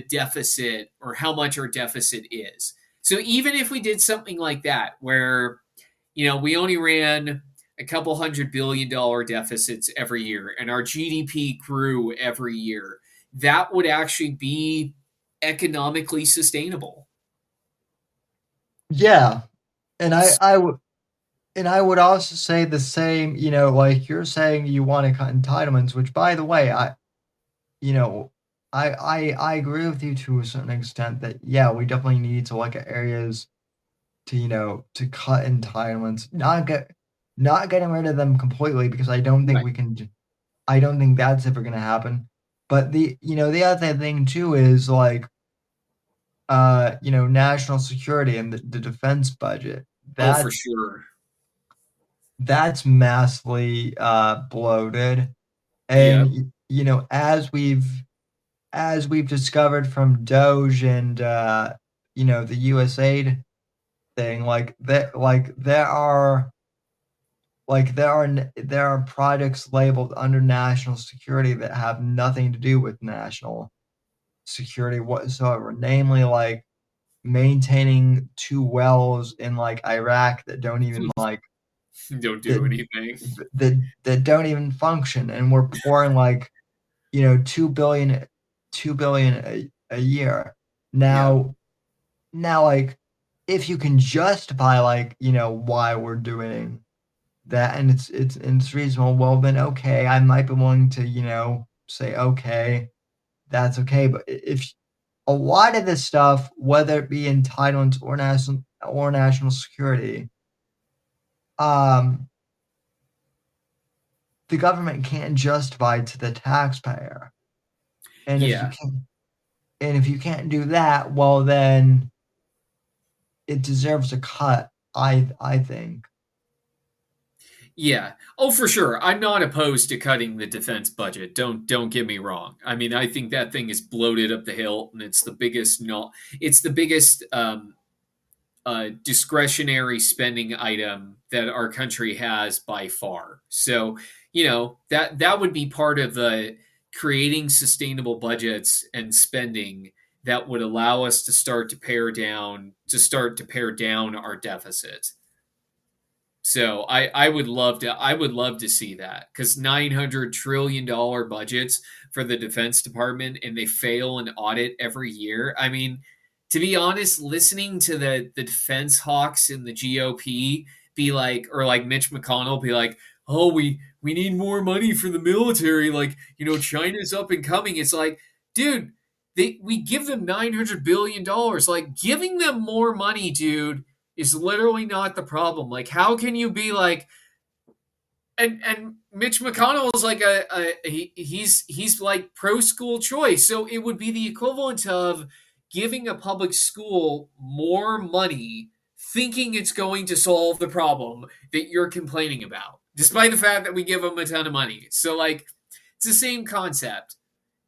deficit, or how much our deficit is. So even if we did something like that, where, we only ran a couple $100 billion deficits every year and our GDP grew every year, that would actually be economically sustainable. Yeah. And I would also say the same, like you're saying you want to cut entitlements, which, by the way, I agree with you to a certain extent that, yeah, we definitely need to look at areas to cut entitlements, not getting rid of them completely, because I don't think Right. I don't think that's ever going to happen. But the other thing too is like, national security and the defense budget. Oh, for sure. That's massively bloated. Yep. And as we've discovered from Doge and the USAID thing, there are projects labeled under national security that have nothing to do with national security whatsoever, namely like maintaining 2 wells in like Iraq that don't even Don't do that anything. that don't even function, and we're pouring like 2 billion a year. Yeah. Now, like, if you can justify like why we're doing that, and it's reasonable, well then okay, I might be willing to say okay, that's okay. But if a lot of this stuff, whether it be entitlements or national security, the government can't justify to the taxpayer. And Yeah. if you can't do that, well then it deserves a cut, I think. Yeah. Oh, for sure. I'm not opposed to cutting the defense budget. Don't get me wrong. I mean, I think that thing is bloated up the hill, and it's the biggest discretionary spending item that our country has by far. So, that would be part of the creating sustainable budgets and spending that would allow us to start to pare down our deficit. So I would love to see that, because $900 trillion budgets for the Defense Department, and they fail an audit every year. I mean, to be honest, listening to the defense hawks in the GOP be like, or like Mitch McConnell be like, oh, we need more money for the military, like, China's up and coming. It's like, dude, we give them $900 billion. Like, giving them more money, dude, is literally not the problem. Like, how can you be like, and Mitch McConnell is like he's like pro school choice, so it would be the equivalent of giving a public school more money, thinking it's going to solve the problem that you're complaining about, despite the fact that we give them a ton of money. So like, it's the same concept.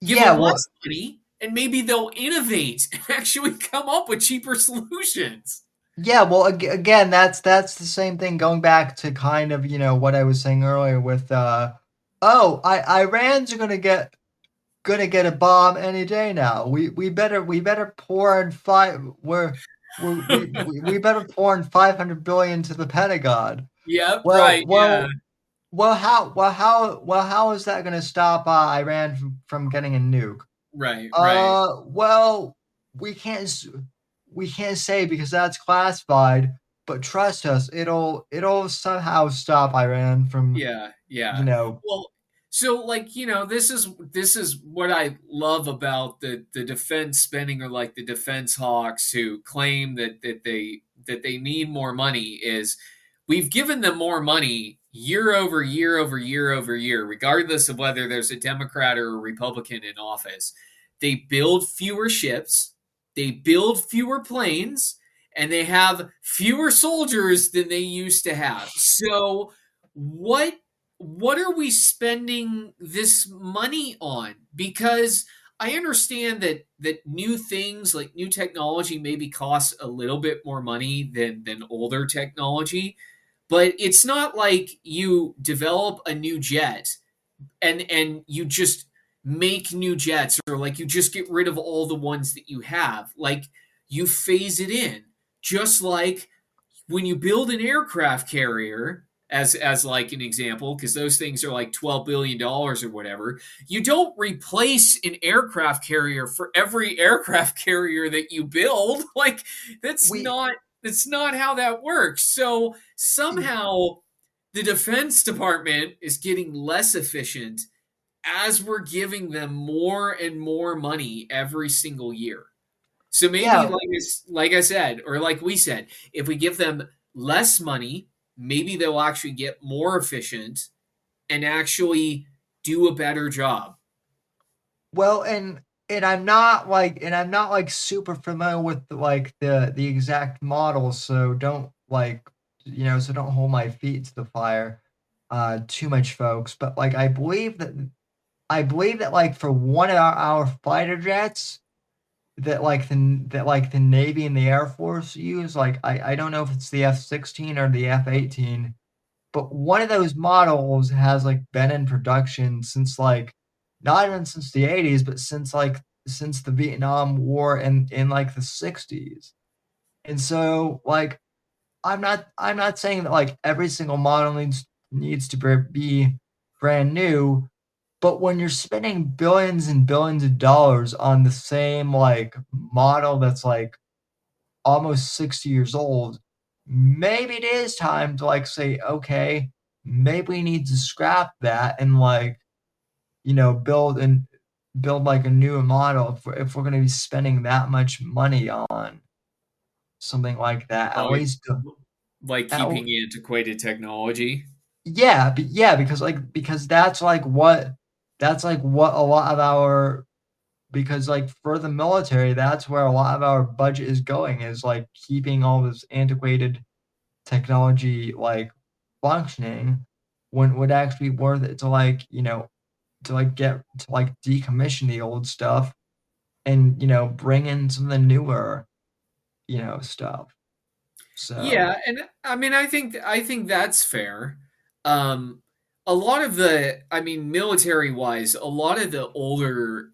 Give Yeah, them well, less money, and maybe they'll innovate and actually come up with cheaper solutions. yeah, well, again, that's the same thing. Going back to kind of what I was saying earlier with Iran's gonna get a bomb any day now. We better pour in we better pour in 500 billion to the Pentagon. Yep, Well, right, yeah, how is that gonna stop Iran from getting a nuke? right. Well, we can't say because that's classified, but trust us, it'll somehow stop Iran from, Yeah, you yeah. know, Well, So, like, this is what I love about the defense spending, or like the defense hawks who claim that they need more money, is we've given them more money year over year over year over year, regardless of whether there's a Democrat or a Republican in office. They build fewer ships, they build fewer planes, and they have fewer soldiers than they used to have. So what are we spending this money on? Because I understand that new things, like new technology, maybe costs a little bit more money than older technology, but it's not like you develop a new jet and you just make new jets, or like you just get rid of all the ones that you have. Like, you phase it in, just like when you build an aircraft carrier, as like an example, because those things are like $12 billion or whatever. You don't replace an aircraft carrier for every aircraft carrier that you build. Like, that's We not how that works. So somehow the Defense Department is getting less efficient as we're giving them more and more money every single year. So maybe, yeah. like I said, or like we said, if we give them less money, maybe they'll actually get more efficient and actually do a better job. Well, and I'm not like super familiar with like the exact model, so don't like so don't hold my feet to the fire too much, folks. But like I believe that like for one of our fighter jets that like the Navy and the Air Force use, like I don't know if it's the F-16 or the F-18, but one of those models has like been in production since like not even since the 80s, but since the Vietnam War in like the 60s. And so like I'm not saying that like every single model needs to be brand new, but when you're spending billions and billions of dollars on the same like model that's like almost 60 years old, maybe it is time to like say, okay, maybe we need to scrap that and like, build like a newer model if we're going to be spending that much money on something like that. At Like, least, like at, keeping antiquated technology. yeah, yeah, because that's like what a lot of our because like for the military, that's where a lot of our budget is going, is like keeping all this antiquated technology like functioning, when it would actually be worth it to like to like get to like decommission the old stuff and bring in some of the newer stuff. So Yeah, and I mean, I think that's fair. Um, a lot of the, I mean, military wise, a lot of the older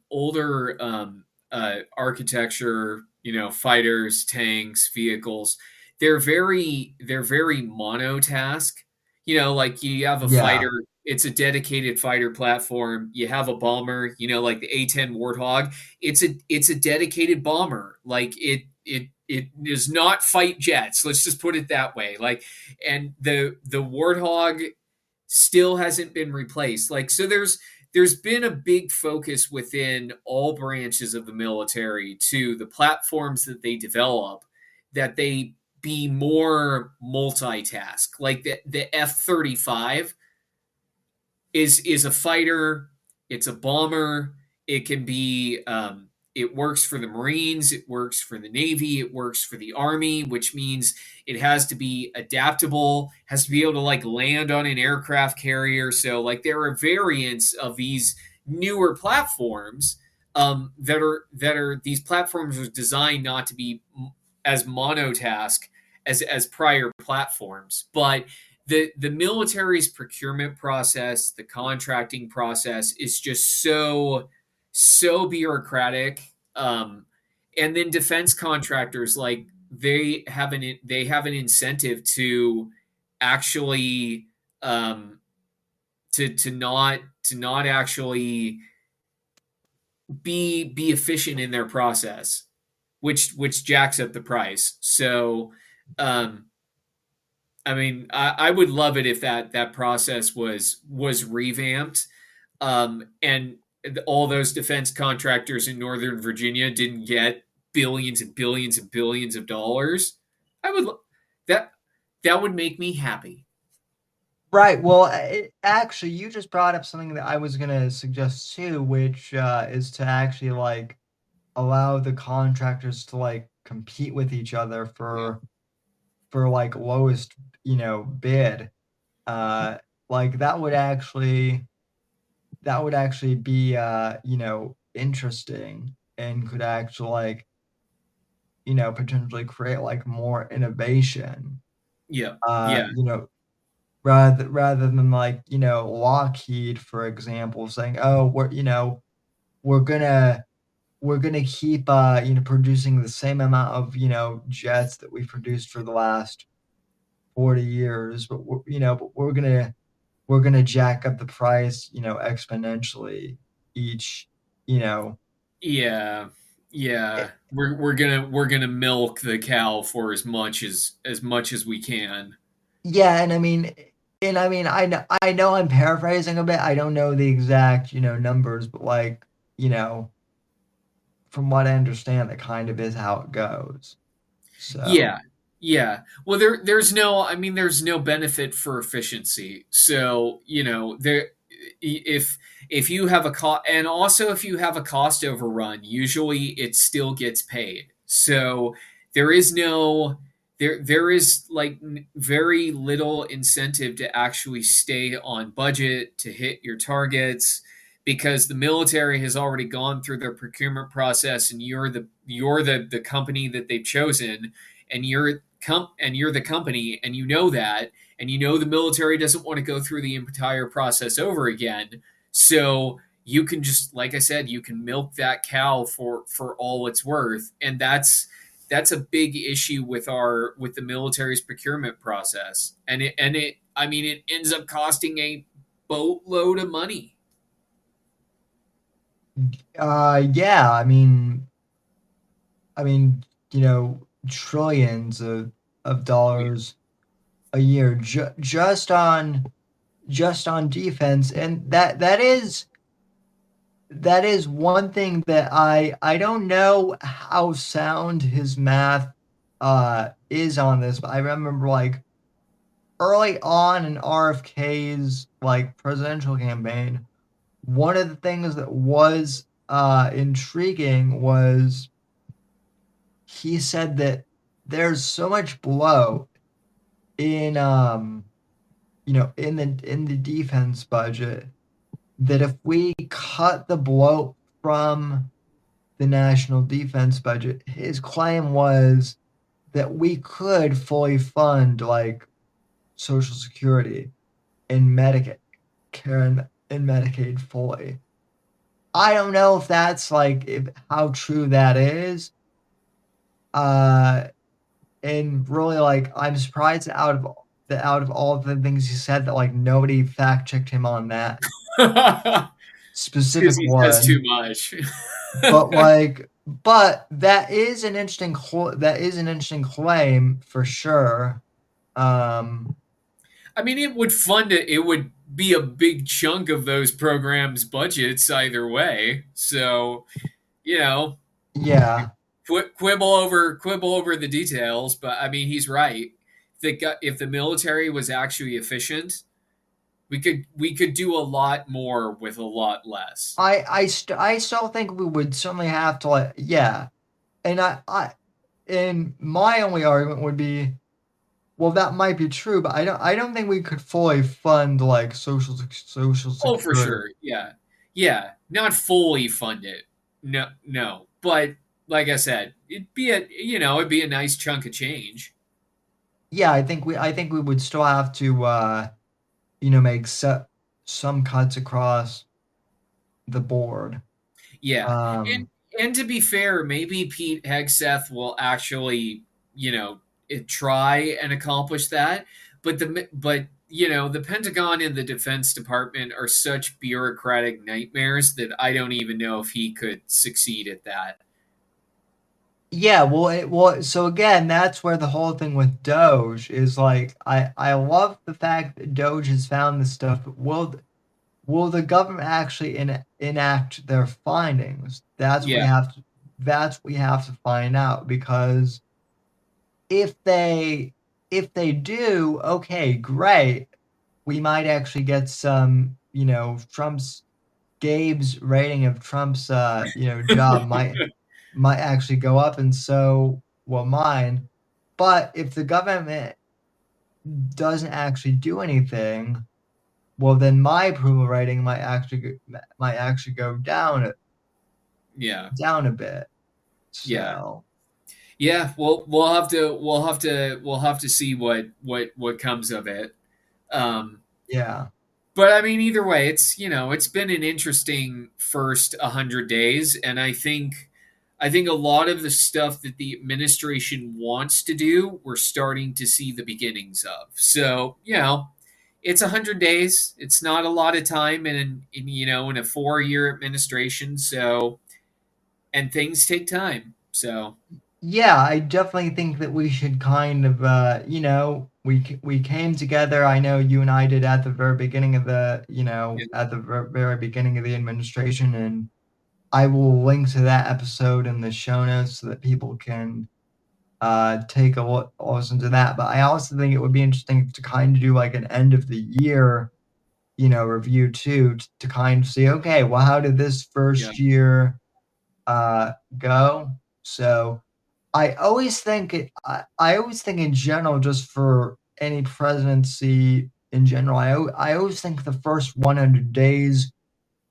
architecture, fighters, tanks, vehicles, they're very monotask. Like, you have a yeah, fighter, it's a dedicated fighter platform. You have a bomber, like the A-10 Warthog. It's a dedicated bomber. Like, it does not fight jets. Let's just put it that way. Like, and the Warthog still hasn't been replaced. Like, so there's been a big focus within all branches of the military to the platforms that they develop, that they be more multitask. Like the F-35 is a fighter, it's a bomber, it can be it works for the Marines, it works for the Navy, it works for the Army, which means it has to be adaptable, has to be able to like land on an aircraft carrier. So like there are variants of these newer platforms, that are these platforms are designed not to be as monotask as prior platforms. But the military's procurement process, the contracting process, is just so bureaucratic. And then defense contractors, like, they have an incentive to actually, to not actually be efficient in their process, which jacks up the price. So, um, I mean, I would love it if that process was revamped. and all those defense contractors in Northern Virginia didn't get billions and billions and billions of dollars, I would that that would make me happy. Right. Well, actually, you just brought up something that I was going to suggest too, which is to actually like allow the contractors to like compete with each other for like lowest, bid. Like that would actually be interesting and could actually like potentially create like more innovation. Yeah, Uh, yeah, you know, rather than like Lockheed, for example, saying, "Oh, we're gonna we're gonna keep producing the same amount of jets that we've produced for the last 40 years, but we're gonna jack up the price exponentially each you know yeah, eh, yeah. We're gonna milk the cow for as much as we can. yeah, and I know I'm paraphrasing a bit. I don't know the exact numbers, but like from what I understand, that kind of is how it goes. So Yeah, yeah. Well, there's no benefit for efficiency. So if you have a cost, and also if you have a cost overrun, usually it still gets paid. So there is no there is like very little incentive to actually stay on budget to hit your targets because the military has already gone through their procurement process and you're the company that they've chosen and you're the company and you know that and you know the military doesn't want to go through the entire process over again, so you can just, like I said, you can milk that cow for all it's worth, and that's a big issue with the military's procurement process, and it I mean it ends up costing a boatload of money. yeah, I mean trillions of dollars a year just on defense, and that is one thing that I don't know how sound his math is on this, but I remember like early on in RFK's like presidential campaign, one of the things that was intriguing was he said that there's so much bloat in in the defense budget that if we cut the bloat from the national defense budget, his claim was that we could fully fund like Social Security and Medicare and Medicaid fully. I don't know if that's like if how true that is. Uh, and really like I'm surprised that out of all of the things he said that like nobody fact checked him on that Because specific he says too one. much. But that is an interesting claim for sure. Um, I mean, it would be a big chunk of those programs' budgets either way. So, you know, yeah, quibble over the details, but I mean, he's right. If the military was actually efficient, we could do a lot more with a lot less. I still think we would certainly have to like yeah, and and my only argument would be well that might be true, but I don't think we could fully fund like social Oh, for security. sure. Yeah. Yeah. Not fully funded. No, no. But like I said, it'd be a nice chunk of change. Yeah, I think we would still have to make some cuts across the board. Yeah. And Um, and to be fair, maybe Pete Hegseth will actually, try and accomplish that. But the Pentagon and the Defense Department are such bureaucratic nightmares that I don't even know if he could succeed at that. yeah, well, so again, that's where the whole thing with Doge is like I love the fact that Doge has found this stuff, but will the government actually enact their findings? Yeah. That's what we have to find out, because if they do, okay, great. We might actually get some, Trump's Gabe's rating of Trump's job might actually go up, and so will mine. But if the government doesn't actually do anything, well, then my approval rating might actually go Yeah. down a bit. Yeah. So Yeah. Well, we'll have to see what comes of it. Um, yeah, but I mean, either way, it's been an interesting first 100 days, and I think a lot of the stuff that the administration wants to do, we're starting to see the beginnings of. So it's 100 days. It's not a lot of time in a 4-year administration. So, and things take time. So yeah, I definitely think that we should kind of, we came together. I know you and I did at the very beginning of yeah, at the very beginning of the administration, and I will link to that episode in the show notes so that people can take a listen to that. But I also think it would be interesting to kind of do like an end of the year, review too, to kind of see, okay, well, how did this yeah, first year go? So I always think in general, just for any presidency in general, I always think the first 100 days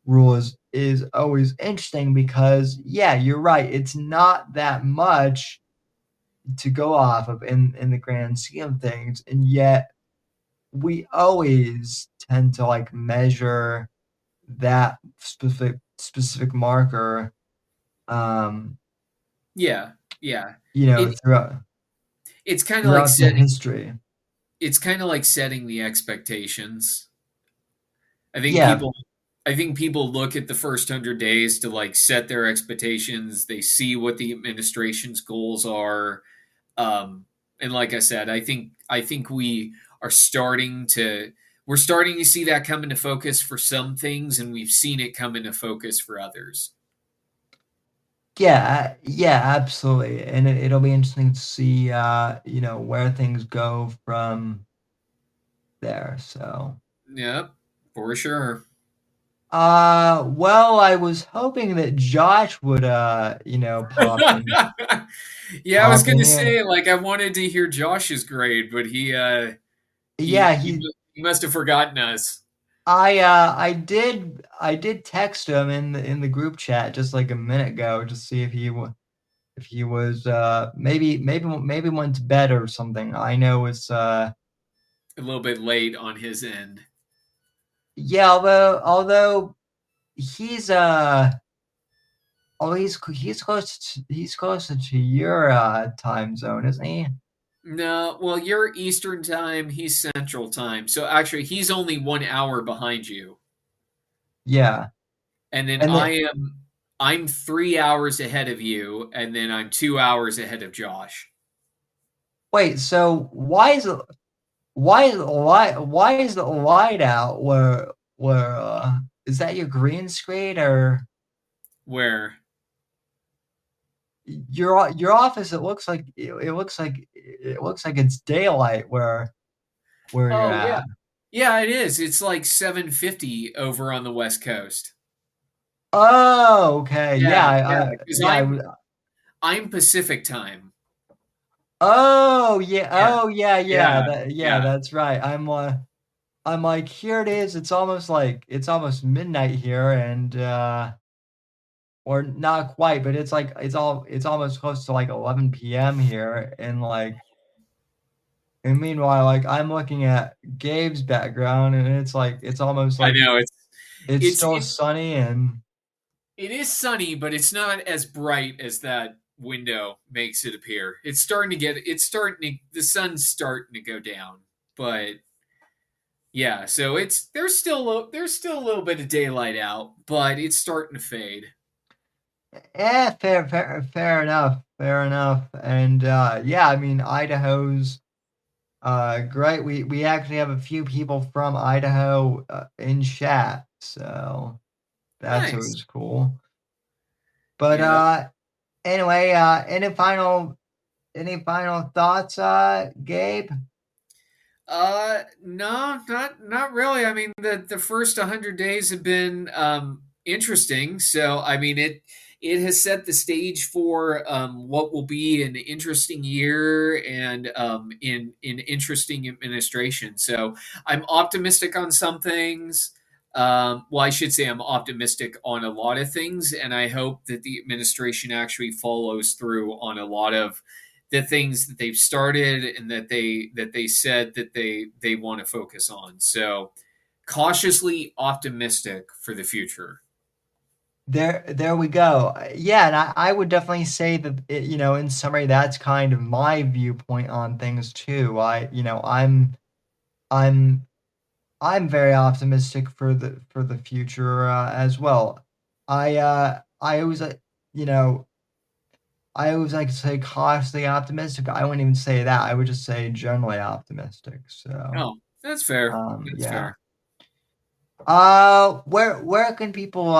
rule is always interesting, because yeah, you're right, it's not that much to go off of in the grand scheme of things, and yet we always tend to like measure that specific marker, um yeah, yeah. It throughout it's kind of like throughout the setting history. it's kind of like setting the expectations. I think Yeah, people I think people look at the first 100 days to like set their expectations. They see what the administration's goals are. And like I said, I think we're starting to see that come into focus for some things, and we've seen it come into focus for others. yeah, absolutely, and it'll be interesting to see, where things go from there. So, Yep, for sure. well, I was hoping that Josh would, Yeah, I was pop in gonna here. say, like, I wanted to hear Josh's grade, but Yeah, he must have forgotten us. I did text him in the group chat just like a minute ago to see if he was, maybe went to bed or something. I know it's, A little bit late on his end. yeah, although he's, oh, he's closer to your, time zone, isn't he? No, well, you're Eastern time, he's Central time. So actually, he's only 1 hour behind you. Yeah, And then and then I'm 3 hours ahead of you, and then I'm 2 hours ahead of Josh. wait, so why is the light out where, is that your green screen, or Where? your office? It looks like it's daylight where you're Oh yeah. at. Yeah, it is. It's like 7:50 over on the West Coast. Oh, okay. Yeah, Yeah, yeah, because yeah, I'm Pacific time. oh, yeah. Yeah, Oh, yeah, yeah. yeah, yeah. That's right. I'm like, here it is. It's almost midnight here, and or not quite, but it's like it's almost close to like 11 p.m. here, and and meanwhile, like I'm looking at Gabe's background, and it's like it's almost I like know it's it's still it, sunny, and it is sunny, but it's not as bright as that window makes it appear. The sun's starting to go down, but yeah, so there's still a little bit of daylight out, but it's starting to fade. fair enough, fair enough, and yeah, I mean Idaho's great. We actually have a few people from Idaho in chat, So that's Nice. always cool. But Yeah. anyway, any final thoughts, Gabe? No, not really. I mean, the first 100 days have been interesting. So, I mean, it has set the stage for what will be an interesting year and in interesting administration. So, I'm optimistic on some things. Well, I should say I'm optimistic on a lot of things, and I hope that the administration actually follows through on a lot of the things that they've started and that they said that they want to focus on. So cautiously optimistic for the future. There we go. Yeah, and I would definitely say that in summary, that's kind of my viewpoint on things too. I'm I'm very optimistic for the future as well. I always you know I always like to say cautiously optimistic. I wouldn't even say that. I would just say generally optimistic. So Oh, that's fair. That's yeah. fair. Where can people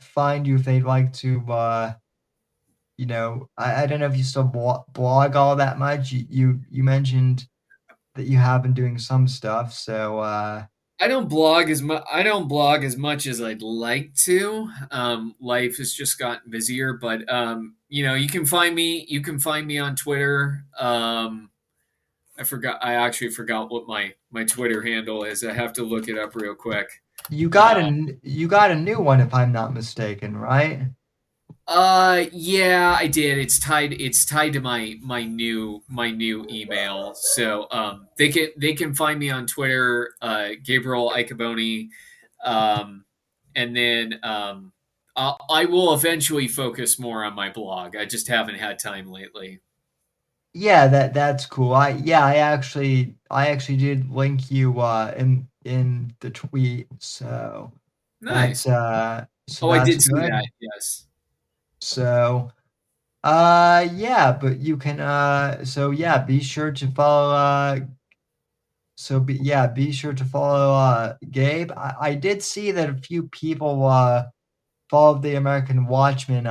find you if they'd like to I don't know if you still blog all that much. You mentioned that you have been doing some stuff, so I don't blog as much. I don't blog as much as I'd like to. Life has just gotten busier, but you can find me. You can find me on Twitter. I forgot. I actually forgot what my Twitter handle is. I have to look it up real quick. you got Uh, a new one if I'm not mistaken, right? yeah, I did. It's tied to my new email. So they can find me on Twitter, Gabriel Iacoboni, and then I will eventually focus more on my blog. I just haven't had time lately. Yeah, that's cool. I actually did link you in the tweet, so Nice. so Oh, I that's did see good. that. Yes. So yeah, but you can so yeah, be sure to follow be sure to follow Gabe. I did see that a few people followed the American Watchman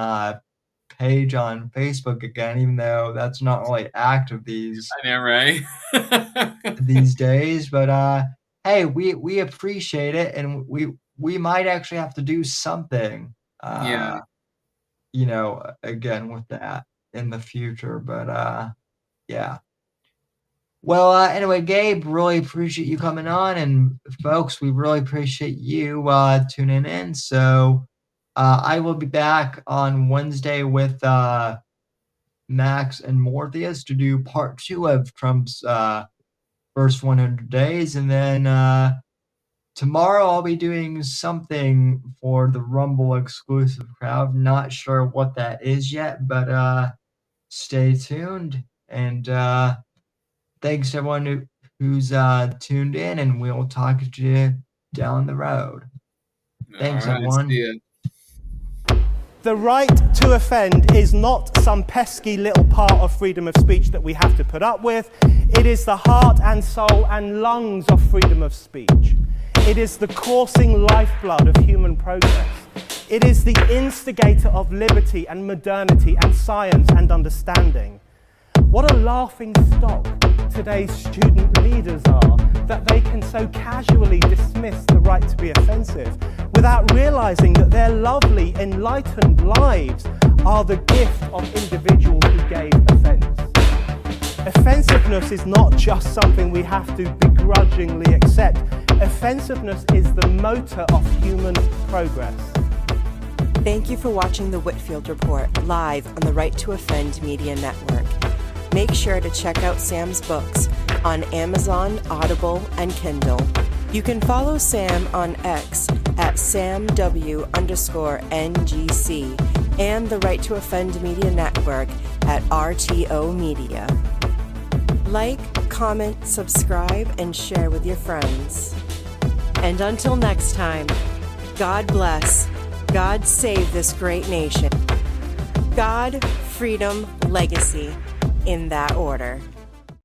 page on Facebook again, even though that's not really active I know, right? these days. But hey, we appreciate it, and we might actually have to do something Yeah. again with that in the future. But yeah. Well, anyway, Gabe, really appreciate you coming on, and folks, we really appreciate you tuning in. So I will be back on Wednesday with Max and Morpheus to do part 2 of Trump's first 100 days, and then tomorrow I'll be doing something for the Rumble exclusive crowd. Not sure what that is yet, but stay tuned. And thanks to everyone who's tuned in, and we'll talk to you down the road. All Thanks, right. See everyone. ya. The right to offend is not some pesky little part of freedom of speech that we have to put up with. It is the heart and soul and lungs of freedom of speech. It is the coursing lifeblood of human progress. It is the instigator of liberty and modernity and science and understanding. What a laughing stock today's student leaders are, that they can so casually dismiss the right to be offensive without realizing that their lovely, enlightened lives are the gift of individuals who gave offense. Offensiveness is not just something we have to begrudgingly accept. Offensiveness is the motor of human progress. Thank you for watching the Whitfield Report live on the Right to Offend Media Network. Make sure to check out Sam's books on Amazon, Audible, and Kindle. You can follow Sam on X at SamW_NGC and the Right to Offend Media Network at RTO Media. Like, comment, subscribe, and share with your friends. And until next time, God bless, God save this great nation. God, freedom, legacy, in that order.